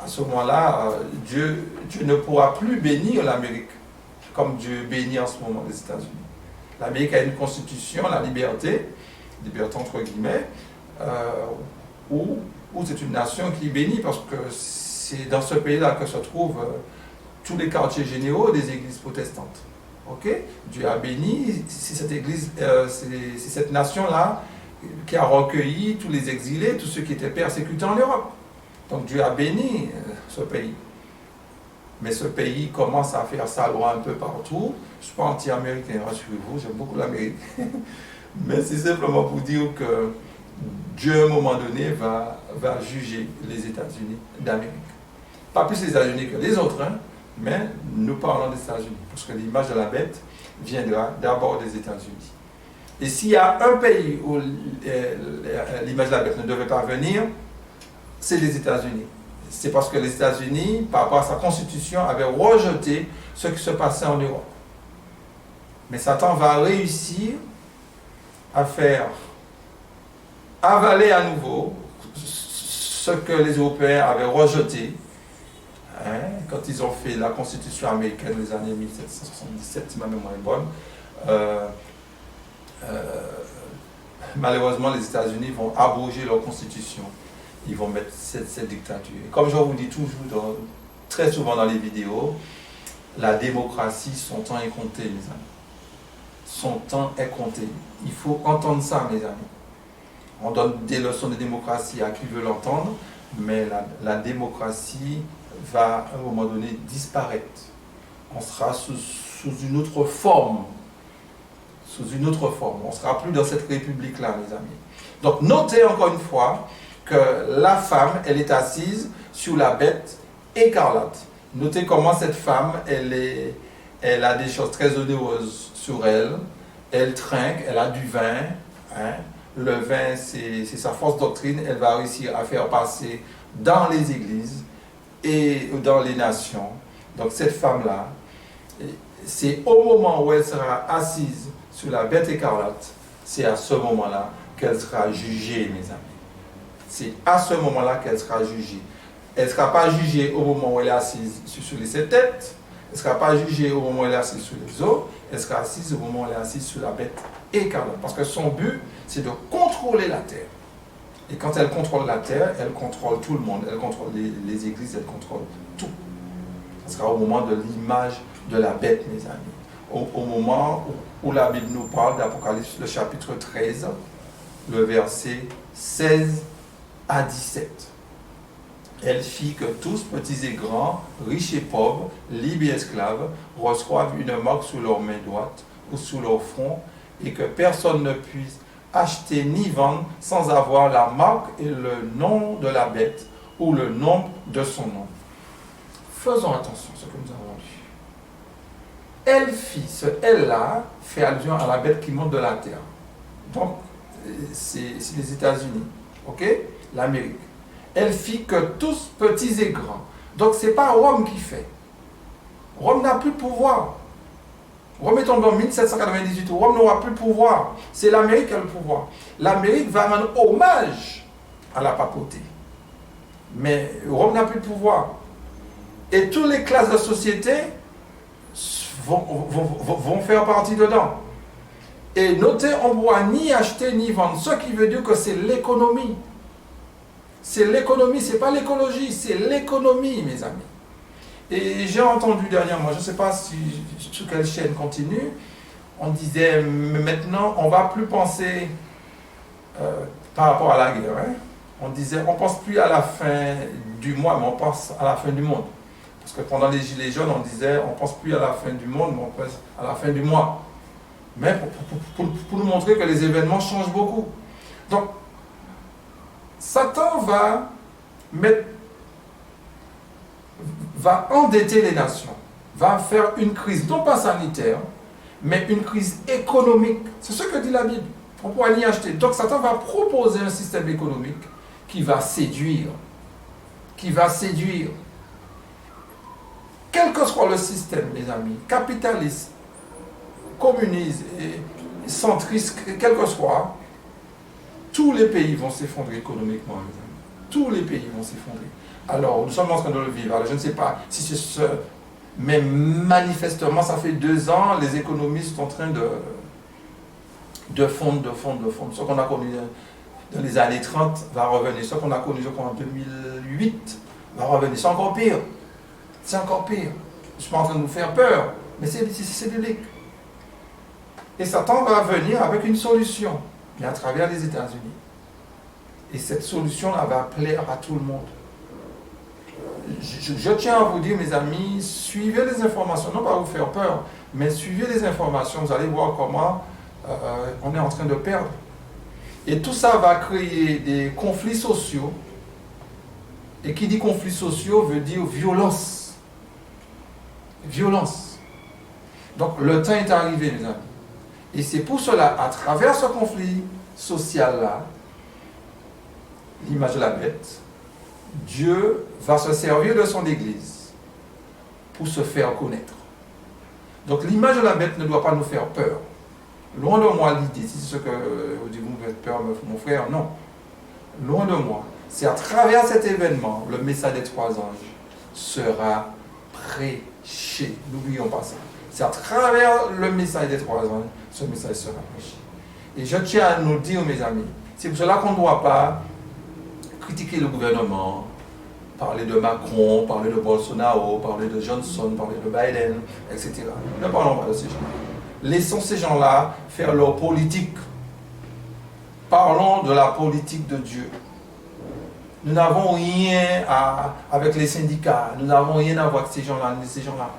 à ce moment-là, Dieu ne pourra plus bénir l'Amérique comme Dieu bénit en ce moment les États-Unis. L'Amérique a une constitution, la liberté entre guillemets, où c'est une nation qui bénit, parce que c'est dans ce pays-là que se trouvent tous les quartiers généraux des églises protestantes. Ok? Dieu a béni, c'est cette église, c'est cette nation-là qui a recueilli tous les exilés, tous ceux qui étaient persécutés en Europe. Donc Dieu a béni ce pays. Mais ce pays commence à faire sa loi un peu partout. Je ne suis pas anti-américain, rassurez-vous, j'aime beaucoup l'Amérique. Mais c'est simplement pour dire que Dieu, à un moment donné, va juger les États-Unis d'Amérique. Pas plus les États-Unis que les autres, hein, mais nous parlons des États-Unis, parce que l'image de la bête viendra d'abord des États-Unis. Et s'il y a un pays où l'image de la bête ne devait pas venir, c'est les États-Unis. C'est parce que les États-Unis, par rapport à sa constitution, avaient rejeté ce qui se passait en Europe. Mais Satan va réussir à faire avaler à nouveau ce que les Européens avaient rejeté, hein, quand ils ont fait la constitution américaine des années 1777, si ma mémoire est bonne. Malheureusement, les États-Unis vont abroger leur constitution. Ils vont mettre cette dictature. Et comme je vous dis toujours, très souvent dans les vidéos, la démocratie, son temps est compté, mes amis. Son temps est compté. Il faut entendre ça, mes amis. On donne des leçons de démocratie à qui veut l'entendre, mais la démocratie va, à un moment donné, disparaître. On sera sous une autre forme. Sous une autre forme. On ne sera plus dans cette république-là, mes amis. Donc, notez encore une fois que la femme, elle est assise sur la bête écarlate. Notez comment cette femme, elle a des choses très onéreuses sur elle. Elle trinque, elle a du vin. Hein. Le vin, c'est sa force doctrine. Elle va réussir à faire passer dans les églises et dans les nations. Donc cette femme-là, c'est au moment où elle sera assise sur la bête écarlate, c'est à ce moment-là qu'elle sera jugée, mes amis. C'est à ce moment-là qu'elle sera jugée. Elle ne sera pas jugée au moment où elle est assise sur les 7 têtes. Elle ne sera pas jugée au moment où elle est assise sur les eaux. Elle sera assise au moment où elle est assise sur la bête écarlate. Parce que son but, c'est de contrôler la terre. Et quand elle contrôle la terre, elle contrôle tout le monde. Elle contrôle les églises, elle contrôle tout. Ce sera au moment de l'image de la bête, mes amis. Au moment où la Bible nous parle d'Apocalypse, le chapitre 13, le verset 16 à 17. Elle fit que tous, petits et grands, riches et pauvres, libres et esclaves, reçoivent une marque sous leur main droite ou sous leur front, et que personne ne puisse acheter ni vendre sans avoir la marque et le nom de la bête ou le nombre de son nom. Faisons attention à ce que nous avons lu. Elle fit, ce elle-là fait allusion à la bête qui monte de la terre. Donc, c'est les États-Unis, ok? L'Amérique. Elle fit que tous, petits et grands. Donc, ce n'est pas Rome qui fait. Rome n'a plus de pouvoir. Rome est tombé en 1798. Rome n'aura plus de pouvoir. C'est l'Amérique qui a le pouvoir. L'Amérique va rendre hommage à la papauté. Mais Rome n'a plus de pouvoir. Et toutes les classes de société vont faire partie dedans. Et notez, on ne pourra ni acheter ni vendre. Ce qui veut dire que c'est l'économie. C'est l'économie, ce n'est pas l'écologie, c'est l'économie, mes amis. Et j'ai entendu dernièrement, je ne sais pas sur quelle chaîne continue, on disait maintenant, on ne va plus penser par rapport à la guerre. Hein. On disait, on ne pense plus à la fin du mois, mais on pense à la fin du monde. Parce que pendant les Gilets jaunes, on disait, on ne pense plus à la fin du monde, mais on pense à la fin du mois. Mais pour nous montrer que les événements changent beaucoup. Donc, Satan va endetter les nations, va faire une crise, non pas sanitaire, mais une crise économique. C'est ce que dit la Bible. On pourra n'y acheter. Donc Satan va proposer un système économique qui va séduire. Quel que soit le système, mes amis, capitaliste, communiste, et centriste, quel que soit, tous les pays vont s'effondrer économiquement, mes amis. Tous les pays vont s'effondrer. Alors, nous sommes en train de le vivre. Alors, je ne sais pas si c'est ce... Mais manifestement, ça fait 2 ans, les économistes sont en train de fondre. Ce qu'on a connu dans les années 30 va revenir. Ce qu'on a connu en 2008 va revenir. C'est encore pire. Je ne suis pas en train de nous faire peur, mais c'est biblique. Et Satan va venir avec une solution, mais à travers les États-Unis. Et cette solution-là va plaire à tout le monde. Je tiens à vous dire, mes amis, suivez les informations, non pas vous faire peur, mais suivez les informations, vous allez voir comment on est en train de perdre. Et tout ça va créer des conflits sociaux. Et qui dit conflits sociaux veut dire violence. Violence. Donc le temps est arrivé, mes amis. Et c'est pour cela, à travers ce conflit social-là, l'image de la bête, Dieu va se servir de son Église pour se faire connaître. Donc l'image de la bête ne doit pas nous faire peur. Loin de moi l'idée, si c'est ce que vous dites, vous faites peur, mon frère, non. Loin de moi. C'est à travers cet événement, le message des 3 anges sera prêché. N'oublions pas ça. C'est à travers le message des 3 anges, ce message sera prêché. Et je tiens à nous dire, mes amis, c'est pour cela qu'on ne doit pas critiquer le gouvernement, parler de Macron, parler de Bolsonaro, parler de Johnson, parler de Biden, etc. Ne parlons pas de ces gens-là. Laissons ces gens-là faire leur politique. Parlons de la politique de Dieu. Nous n'avons rien avec les syndicats, nous n'avons rien à voir avec ces gens-là.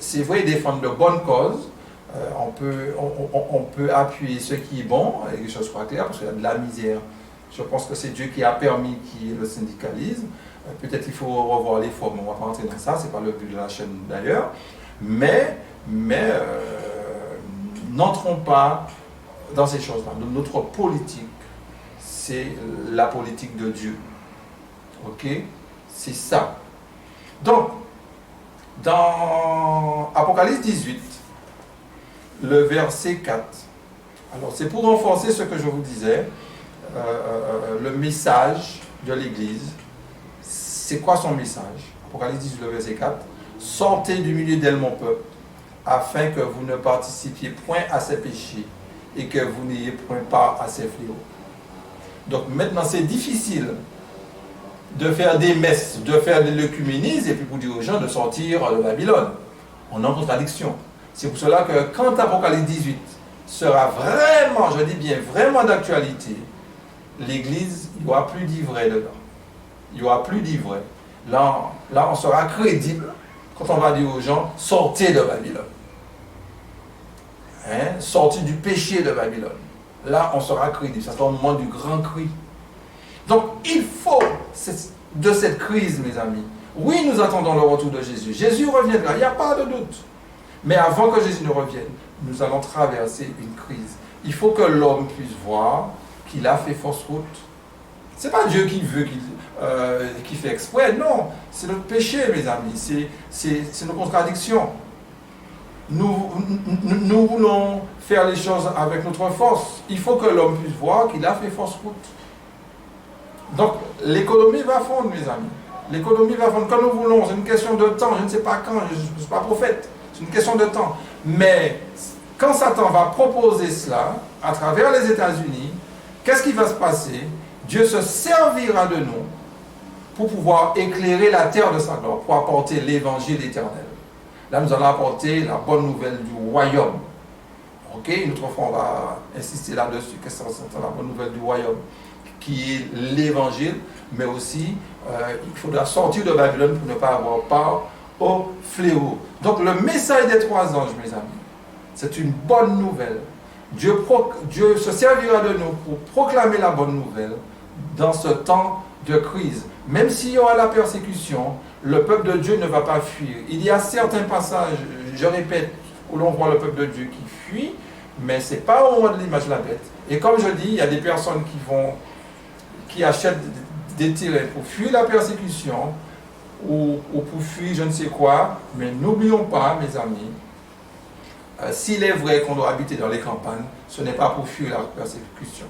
C'est vrai, ils défendent de bonnes causes. On peut appuyer ce qui est bon, et que les choses soient claires, parce qu'il y a de la misère. Je pense que c'est Dieu qui a permis qu'il y ait le syndicalisme. Peut-être qu'il faut revoir les formes, on ne va pas entrer dans ça, ce n'est pas le but de la chaîne d'ailleurs. Mais n'entrons pas dans ces choses-là. Notre politique, c'est la politique de Dieu. Ok? C'est ça. Donc, dans Apocalypse 18, le verset 4, alors c'est pour renforcer ce que je vous disais, le message de l'Église. C'est quoi son message? Apocalypse 18, le verset 4. Sortez du milieu d'elle, mon peuple, afin que vous ne participiez point à ses péchés et que vous n'ayez point part à ses fléaux. Donc maintenant, c'est difficile de faire des messes, de faire de l'œcuménisme et puis pour dire aux gens de sortir de Babylone. On est en contradiction. C'est pour cela que quand Apocalypse 18 sera vraiment, je dis bien vraiment d'actualité, l'Église, il n'y aura plus d'ivraie dedans. Il n'y aura plus d'ivraie. Là, on sera crédible quand on va dire aux gens, sortez de Babylone. Sortez du péché de Babylone. Là, on sera crédible. Ça sera au moment du grand cri. Donc, il faut de cette crise, mes amis. Oui, nous attendons le retour de Jésus. Jésus reviendra, il n'y a pas de doute. Mais avant que Jésus ne revienne, nous allons traverser une crise. Il faut que l'homme puisse voir qu'il a fait fausse route. Ce n'est pas Dieu qui veut qui fait exprès, non. C'est notre péché, mes amis. C'est nos contradictions. Nous voulons faire les choses avec notre force. Il faut que l'homme puisse voir qu'il a fait fausse route. Donc, l'économie va fondre, mes amis. L'économie va fondre quand nous voulons. C'est une question de temps. Je ne sais pas quand. Je ne suis pas prophète. C'est une question de temps. Mais quand Satan va proposer cela à travers les États-Unis, qu'est-ce qui va se passer? Dieu se servira de nous pour pouvoir éclairer la terre de sa gloire, pour apporter l'évangile éternel. Là, nous allons apporter la bonne nouvelle du royaume. Ok? Une autre fois, on va insister là-dessus. Qu'est-ce que c'est la bonne nouvelle du royaume? Qui est l'évangile, mais aussi, il faudra sortir de Babylone pour ne pas avoir part au fléau. Donc, le message des 3 anges, mes amis, c'est une bonne nouvelle. Dieu se servira de nous pour proclamer la bonne nouvelle dans ce temps de crise. Même s'il y aura la persécution, le peuple de Dieu ne va pas fuir. Il y a certains passages, je répète, où l'on voit le peuple de Dieu qui fuit, mais ce n'est pas au moment de l'image de la bête. Et comme je dis, il y a des personnes qui achètent des terrains pour fuir la persécution ou pour fuir je ne sais quoi, mais n'oublions pas, mes amis, s'il est vrai qu'on doit habiter dans les campagnes, ce n'est pas pour fuir la persécution.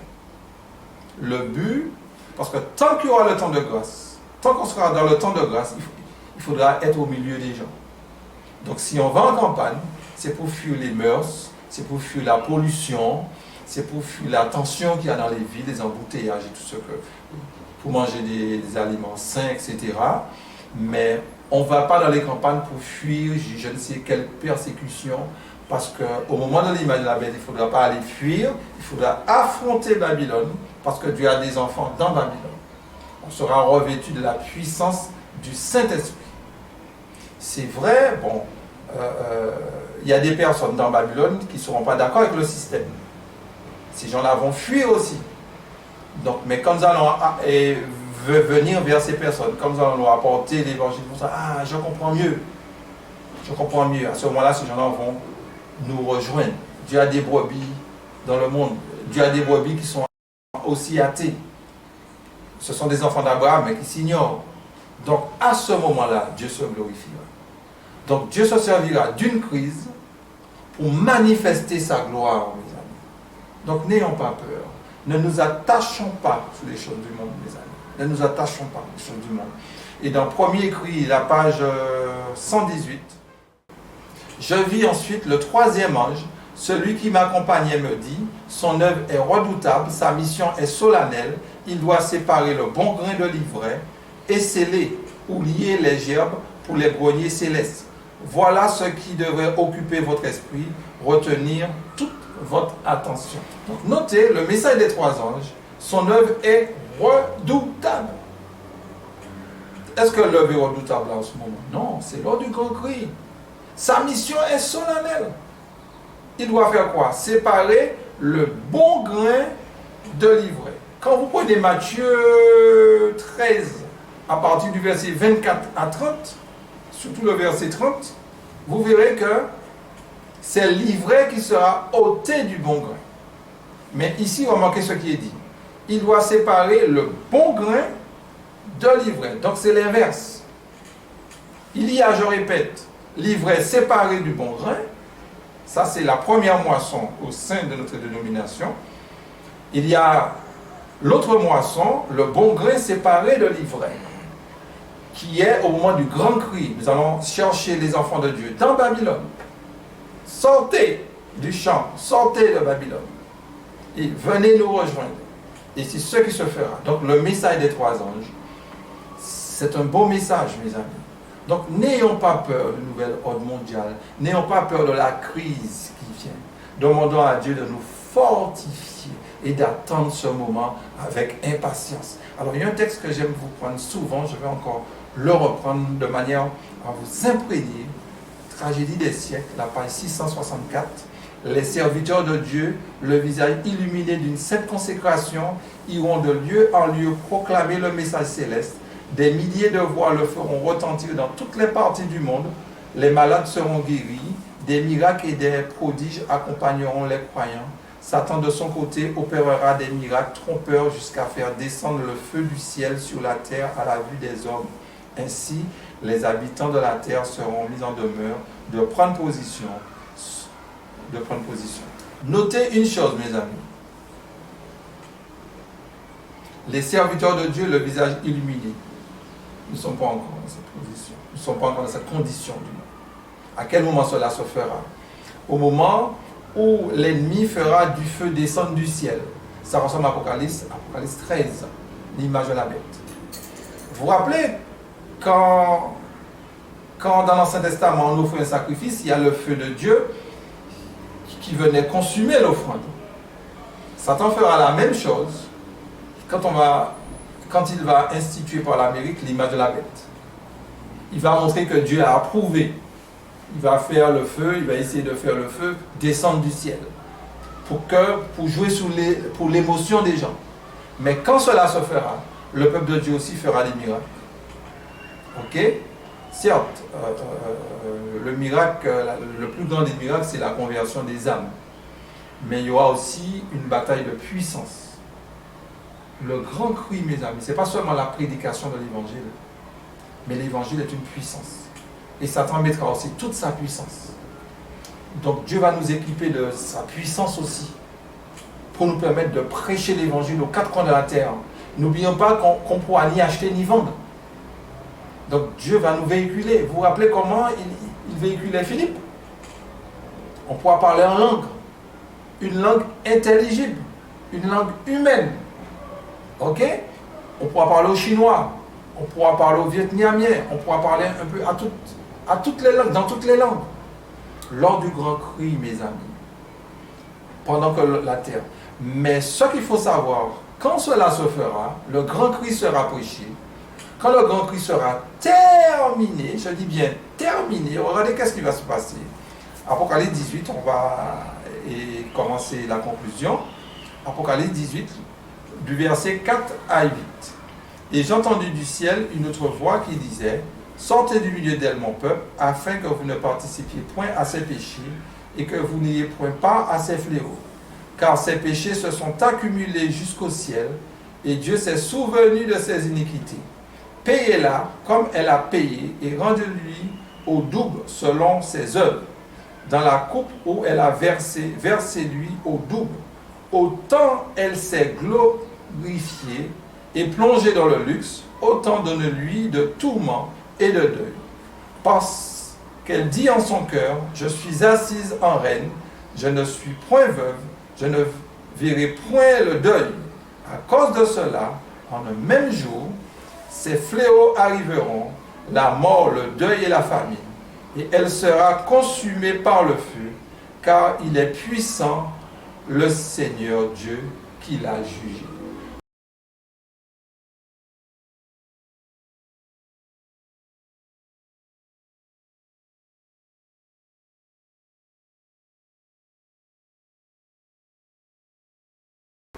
Le but, parce que tant qu'il y aura le temps de grâce, tant qu'on sera dans le temps de grâce, il faudra être au milieu des gens. Donc si on va en campagne, c'est pour fuir les mœurs, c'est pour fuir la pollution, c'est pour fuir la tension qu'il y a dans les villes, les embouteillages et tout ce que... pour manger des aliments sains, etc. Mais on ne va pas dans les campagnes pour fuir je ne sais quelle persécution, parce qu'au moment de l'image de la bête, il ne faudra pas aller fuir, il faudra affronter Babylone, parce que Dieu a des enfants dans Babylone. On sera revêtu de la puissance du Saint-Esprit. C'est vrai, bon, il y a des personnes dans Babylone qui ne seront pas d'accord avec le système. Ces gens-là vont fuir aussi. Donc, mais quand nous allons venir vers ces personnes, comme nous allons leur apporter l'évangile, je comprends mieux. Je comprends mieux. À ce moment-là, ces gens-là vont nous rejoindre. Dieu a des brebis dans le monde. Dieu a des brebis qui sont aussi athées. Ce sont des enfants d'Abraham, mais qui s'ignorent. Donc, à ce moment-là, Dieu se glorifiera. Donc, Dieu se servira d'une crise pour manifester sa gloire, mes amis. Donc, n'ayons pas peur. Ne nous attachons pas sur les choses du monde, mes amis. Ne nous attachons pas aux choses du monde. Et dans Premier écrit, la page 118, je vis ensuite le 3e ange, celui qui m'accompagnait me dit, son œuvre est redoutable, sa mission est solennelle, il doit séparer le bon grain de l'ivraie et sceller ou lier les gerbes pour les greniers célestes. Voilà ce qui devrait occuper votre esprit, retenir toute votre attention. Donc notez, le message des trois anges, son œuvre est redoutable. Est-ce que l'œuvre est redoutable en ce moment? Non, c'est l'heure du grand cri. Sa mission est solennelle. Il doit faire quoi? Séparer le bon grain de l'ivraie. Quand vous prenez Matthieu 13, à partir du verset 24 à 30, surtout le verset 30, vous verrez que c'est l'ivraie qui sera ôtée du bon grain. Mais ici, remarquez ce qui est dit. Il doit séparer le bon grain de l'ivraie. Donc c'est l'inverse. Il y a, je répète, l'ivraie séparée du bon grain. Ça, c'est la première moisson au sein de notre dénomination. Il y a l'autre moisson, le bon grain séparé de l'ivraie, qui est au moment du grand cri. Nous allons chercher les enfants de Dieu dans Babylone. Sortez du champ, sortez de Babylone. Et venez nous rejoindre. Et c'est ce qui se fera. Donc le message des trois anges, c'est un beau message, mes amis. Donc n'ayons pas peur du nouvel ordre mondial. N'ayons pas peur de la crise qui vient. Demandons à Dieu de nous fortifier et d'attendre ce moment avec impatience. Alors il y a un texte que j'aime vous prendre souvent, je vais encore le reprendre de manière à vous imprégner. Tragédie des siècles, la page 664. Les serviteurs de Dieu, le visage illuminé d'une sainte consécration, iront de lieu en lieu proclamer le message céleste. Des milliers de voix le feront retentir dans toutes les parties du monde. Les malades seront guéris. Des miracles et des prodiges accompagneront les croyants. Satan de son côté opérera des miracles trompeurs jusqu'à faire descendre le feu du ciel sur la terre à la vue des hommes. Ainsi, les habitants de la terre seront mis en demeure de prendre position. Notez une chose, mes amis. Les serviteurs de Dieu, le visage illuminé. Nous ne sommes pas encore dans cette position. Nous ne sommes pas encore dans cette condition du monde. À quel moment cela se fera? Au moment où l'ennemi fera du feu descendre du ciel. Ça ressemble à Apocalypse 13, l'image de la bête. Vous vous rappelez, quand dans l'Ancien Testament on offrait un sacrifice, il y a le feu de Dieu qui venait consumer l'offrande. Satan fera la même chose quand il va instituer par l'Amérique l'image de la bête. Il va montrer que Dieu a approuvé. Il va faire le feu, il va essayer de faire le feu descendre du ciel pour jouer pour l'émotion des gens. Mais quand cela se fera, le peuple de Dieu aussi fera des miracles. Ok? Certes, le miracle, le plus grand des miracles, c'est la conversion des âmes. Mais il y aura aussi une bataille de puissance. Le grand cri, mes amis, ce n'est pas seulement la prédication de l'évangile, mais l'évangile est une puissance. Et Satan mettra aussi toute sa puissance. Donc Dieu va nous équiper de sa puissance aussi, pour nous permettre de prêcher l'évangile aux quatre coins de la terre. N'oublions pas qu'on ne pourra ni acheter ni vendre. Donc Dieu va nous véhiculer. Vous vous rappelez comment il véhiculait Philippe? On pourra parler en langue. Une langue intelligible. Une langue humaine. Ok? On pourra parler au chinois. On pourra parler au vietnamien. On pourra parler un peu à toutes les langues, dans toutes les langues. Lors du grand cri, mes amis. Pendant que la terre. Mais ce qu'il faut savoir, quand cela se fera, le grand cri sera prêché. Quand le grand cri sera terminé, je dis bien terminé, regardez qu'est-ce qui va se passer. Apocalypse 18, on va commencer la conclusion. Apocalypse 18, du verset 4 à 8. Et j'ai entendu du ciel une autre voix qui disait: sortez du milieu d'elle, mon peuple, afin que vous ne participiez point à ses péchés et que vous n'ayez point part à ses fléaux. Car ses péchés se sont accumulés jusqu'au ciel et Dieu s'est souvenu de ses iniquités. Payez-la comme elle a payé et rendez-lui au double selon ses œuvres. Dans la coupe où elle a versé, versez-lui au double. Autant elle s'est glorifiée et plongée dans le luxe, autant donne-lui de tourments et de deuil. Parce qu'elle dit en son cœur: je suis assise en reine, je ne suis point veuve, je ne verrai point le deuil. À cause de cela, en un même jour, ces fléaux arriveront, la mort, le deuil et la famine, et elle sera consumée par le feu, car il est puissant, le Seigneur Dieu, qui l'a jugé.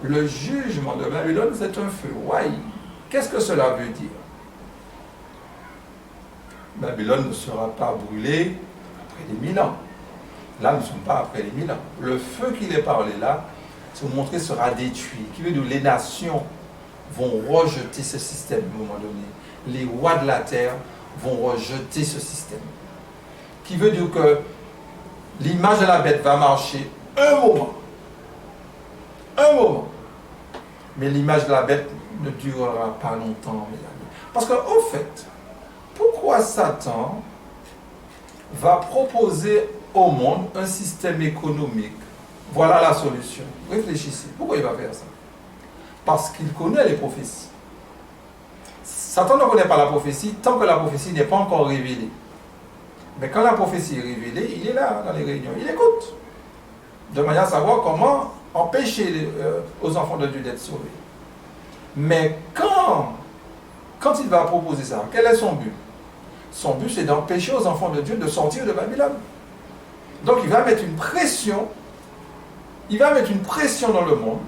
Le jugement de Babylone, c'est un feu. Ouais. Qu'est-ce que cela veut dire? Babylone ne sera pas brûlée après les 1000 ans. Là, nous ne sommes pas après les 1000 ans. Le feu qu'il est parlé là, c'est vous montrer, sera détruit. Qui veut dire les nations vont rejeter ce système à un moment donné. Les rois de la terre vont rejeter ce système. Qui veut dire que l'image de la bête va marcher un moment. Un moment. Mais l'image de la bête ne durera pas longtemps, mes amis. Parce qu'au fait, pourquoi Satan va proposer au monde un système économique? Voilà la solution. Réfléchissez. Pourquoi il va faire ça? Parce qu'il connaît les prophéties. Satan ne connaît pas la prophétie tant que la prophétie n'est pas encore révélée. Mais quand la prophétie est révélée, il est là dans les réunions. Il écoute. De manière à savoir comment empêcher aux enfants de Dieu d'être sauvés. Mais quand il va proposer ça, quel est son but? Son but, c'est d'empêcher aux enfants de Dieu de sortir de Babylone. Donc il va mettre une pression. Il va mettre une pression dans le monde.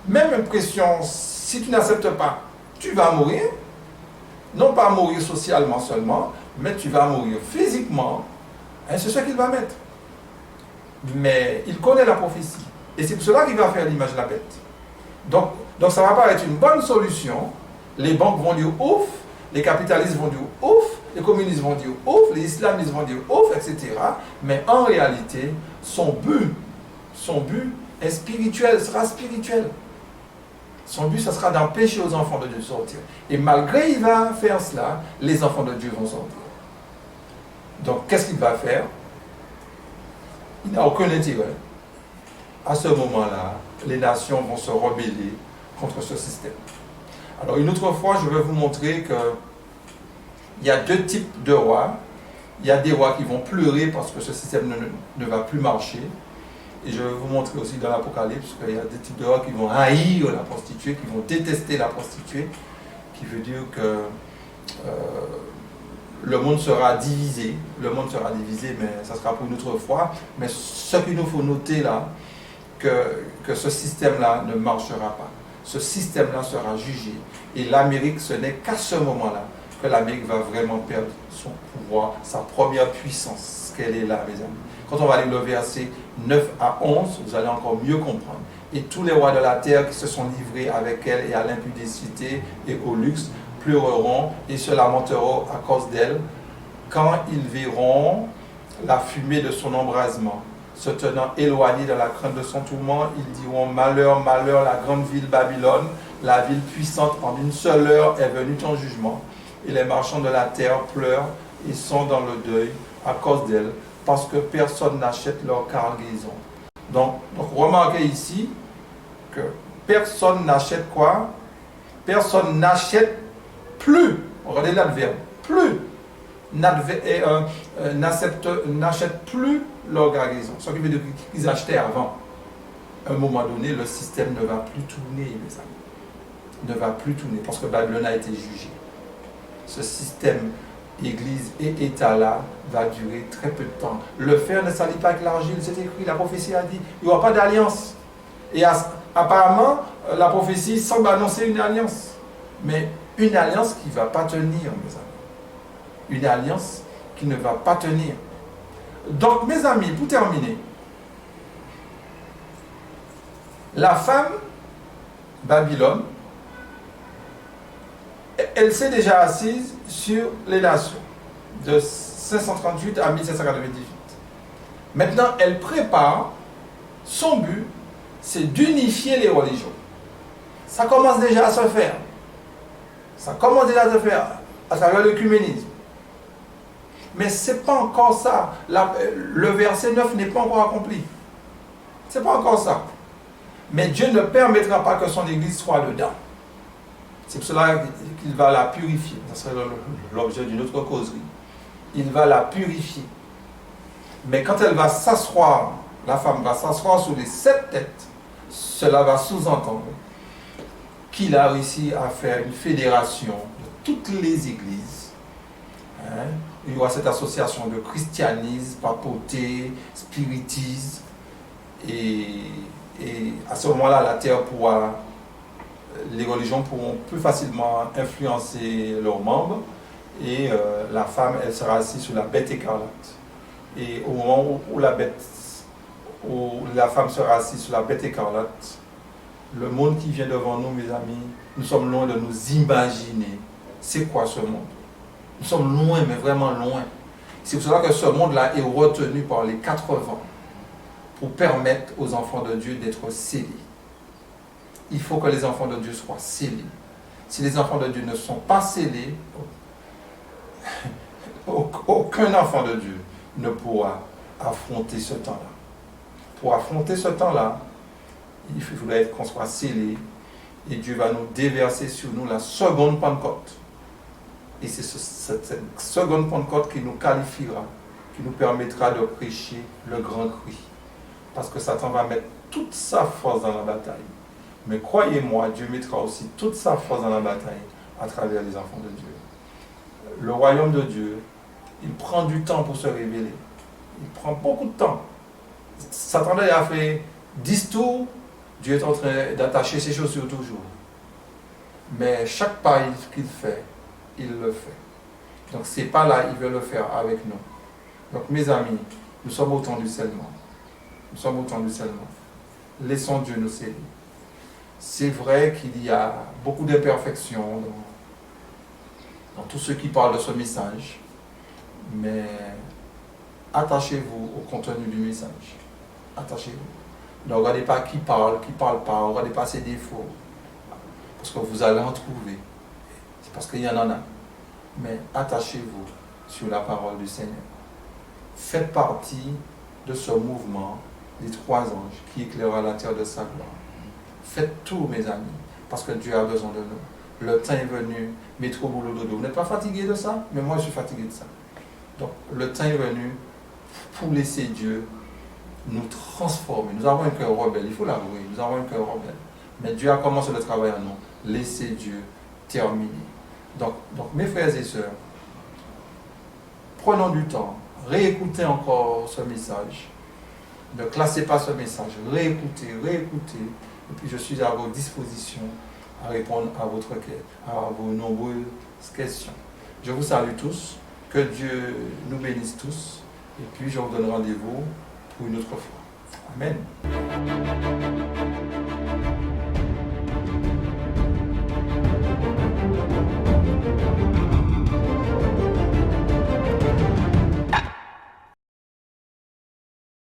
Même une pression, si tu n'acceptes pas, tu vas mourir. Non pas mourir socialement seulement, mais tu vas mourir physiquement. Et c'est ce qu'il va mettre. Mais il connaît la prophétie. Et c'est pour cela qu'il va faire l'image de la bête. Donc ça va pas être une bonne solution. Les banques vont dire ouf, les capitalistes vont dire ouf, les communistes vont dire ouf, les islamistes vont dire ouf, etc. Mais en réalité, son but est spirituel, sera spirituel. Son but, ce sera d'empêcher aux enfants de Dieu de sortir. Et malgré qu'il va faire cela, les enfants de Dieu vont sortir. Donc, qu'est-ce qu'il va faire? Il n'a aucun intérêt. À ce moment-là, les nations vont se rebeller contre ce système. Alors, une autre fois, je vais vous montrer qu'il y a deux types de rois. Il y a des rois qui vont pleurer parce que ce système ne va plus marcher. Et je vais vous montrer aussi dans l'Apocalypse qu'il y a des types de rois qui vont haïr la prostituée, qui vont détester la prostituée, qui veut dire que le monde sera divisé. Le monde sera divisé, mais ça sera pour une autre fois. Mais ce qu'il nous faut noter là, que ce système-là ne marchera pas. Ce système-là sera jugé. Et l'Amérique, ce n'est qu'à ce moment-là que l'Amérique va vraiment perdre son pouvoir, sa première puissance, qu'elle est là, mes amis. Quand on va lire le verset 9 à 11, vous allez encore mieux comprendre. Et tous les rois de la terre qui se sont livrés avec elle et à l'impudicité et au luxe pleureront et se lamenteront à cause d'elle quand ils verront la fumée de son embrasement. Se tenant éloignés dans la crainte de son tourment, ils diront: malheur, malheur, la grande ville Babylone, la ville puissante, en une seule heure est venue ton jugement. Et les marchands de la terre pleurent et sont dans le deuil à cause d'elle, parce que personne n'achète leur cargaison. Donc remarquez ici que personne n'achète quoi? Personne n'achète plus. Regardez l'adverbe. Plus. N'achète plus leur cargaison. Ce qui veut dire qu'ils achetaient avant. À un moment donné, le système ne va plus tourner, mes amis. Ne va plus tourner parce que Babylone a été jugée. Ce système Église et État là va durer très peu de temps. Le fer ne s'allie pas avec l'argile, c'est écrit, la prophétie a dit, il n'y aura pas d'alliance. Et apparemment, la prophétie semble annoncer une alliance. Mais une alliance qui ne va pas tenir, mes amis. Une alliance qui ne va pas tenir. Donc, mes amis, pour terminer, la femme, Babylone, elle s'est déjà assise sur les nations, de 538 à 1798. Maintenant, elle prépare, son but, c'est d'unifier les religions. Ça commence déjà à se faire. Ça commence déjà à se faire à travers l'œcuménisme. Mais ce n'est pas encore ça. Le verset 9 n'est pas encore accompli. Ce n'est pas encore ça. Mais Dieu ne permettra pas que son Église soit dedans. C'est pour cela qu'il va la purifier. Ce serait l'objet d'une autre causerie. Il va la purifier. Mais quand elle va s'asseoir, la femme va s'asseoir sur les 7 têtes, cela va sous-entendre qu'il a réussi à faire une fédération de toutes les églises. Hein? Il y aura cette association de christianisme, papauté, spiritisme, et à ce moment-là, la terre pourra, les religions pourront plus facilement influencer leurs membres, et la femme, elle sera assise sur la bête écarlate. Et au moment où la femme sera assise sur la bête écarlate, le monde qui vient devant nous, mes amis, nous sommes loin de nous imaginer c'est quoi ce monde. Nous sommes loin, mais vraiment loin. C'est pour cela que ce monde-là est retenu par les 4 vents pour permettre aux enfants de Dieu d'être scellés. Il faut que les enfants de Dieu soient scellés. Si les enfants de Dieu ne sont pas scellés, aucun enfant de Dieu ne pourra affronter ce temps-là. Pour affronter ce temps-là, il faudrait qu'on soit scellés et Dieu va nous déverser sur nous la seconde Pentecôte. Et c'est cette seconde Pentecôte qui nous qualifiera, qui nous permettra de prêcher le grand cri. Parce que Satan va mettre toute sa force dans la bataille. Mais croyez-moi, Dieu mettra aussi toute sa force dans la bataille à travers les enfants de Dieu. Le royaume de Dieu, il prend du temps pour se révéler. Il prend beaucoup de temps. Satan a fait 10 tours, Dieu est en train d'attacher ses chaussures toujours. Mais chaque pas qu'il fait, il le fait. Donc ces pas-là, il veut le faire avec nous. Donc mes amis, nous sommes au temps du scellement. Nous sommes au temps du scellement. Laissons Dieu nous sceller. C'est vrai qu'il y a beaucoup d'imperfections dans tous ceux qui parlent de ce message, mais attachez-vous au contenu du message. Attachez-vous. Ne regardez pas qui parle pas, ne regardez pas ses défauts, parce que vous allez en trouver. C'est parce qu'il y en a. Mais attachez-vous sur la parole du Seigneur. Faites partie de ce mouvement des 3 anges qui éclairera la terre de sa gloire. Faites tout, mes amis, parce que Dieu a besoin de nous. Le temps est venu, métro, boulot, dodo. Vous n'êtes pas fatigué de ça? Mais moi, je suis fatigué de ça. Donc, le temps est venu pour laisser Dieu nous transformer. Nous avons un cœur rebelle, il faut l'avouer, nous avons un cœur rebelle. Mais Dieu a commencé le travail en nous. Laissez Dieu terminer. Donc, mes frères et sœurs, prenons du temps, réécoutez encore ce message. Ne classez pas ce message, réécoutez. Et puis je suis à vos dispositions à répondre à vos nombreuses questions. Je vous salue tous, que Dieu nous bénisse tous, et puis je vous donne rendez-vous pour une autre fois. Amen.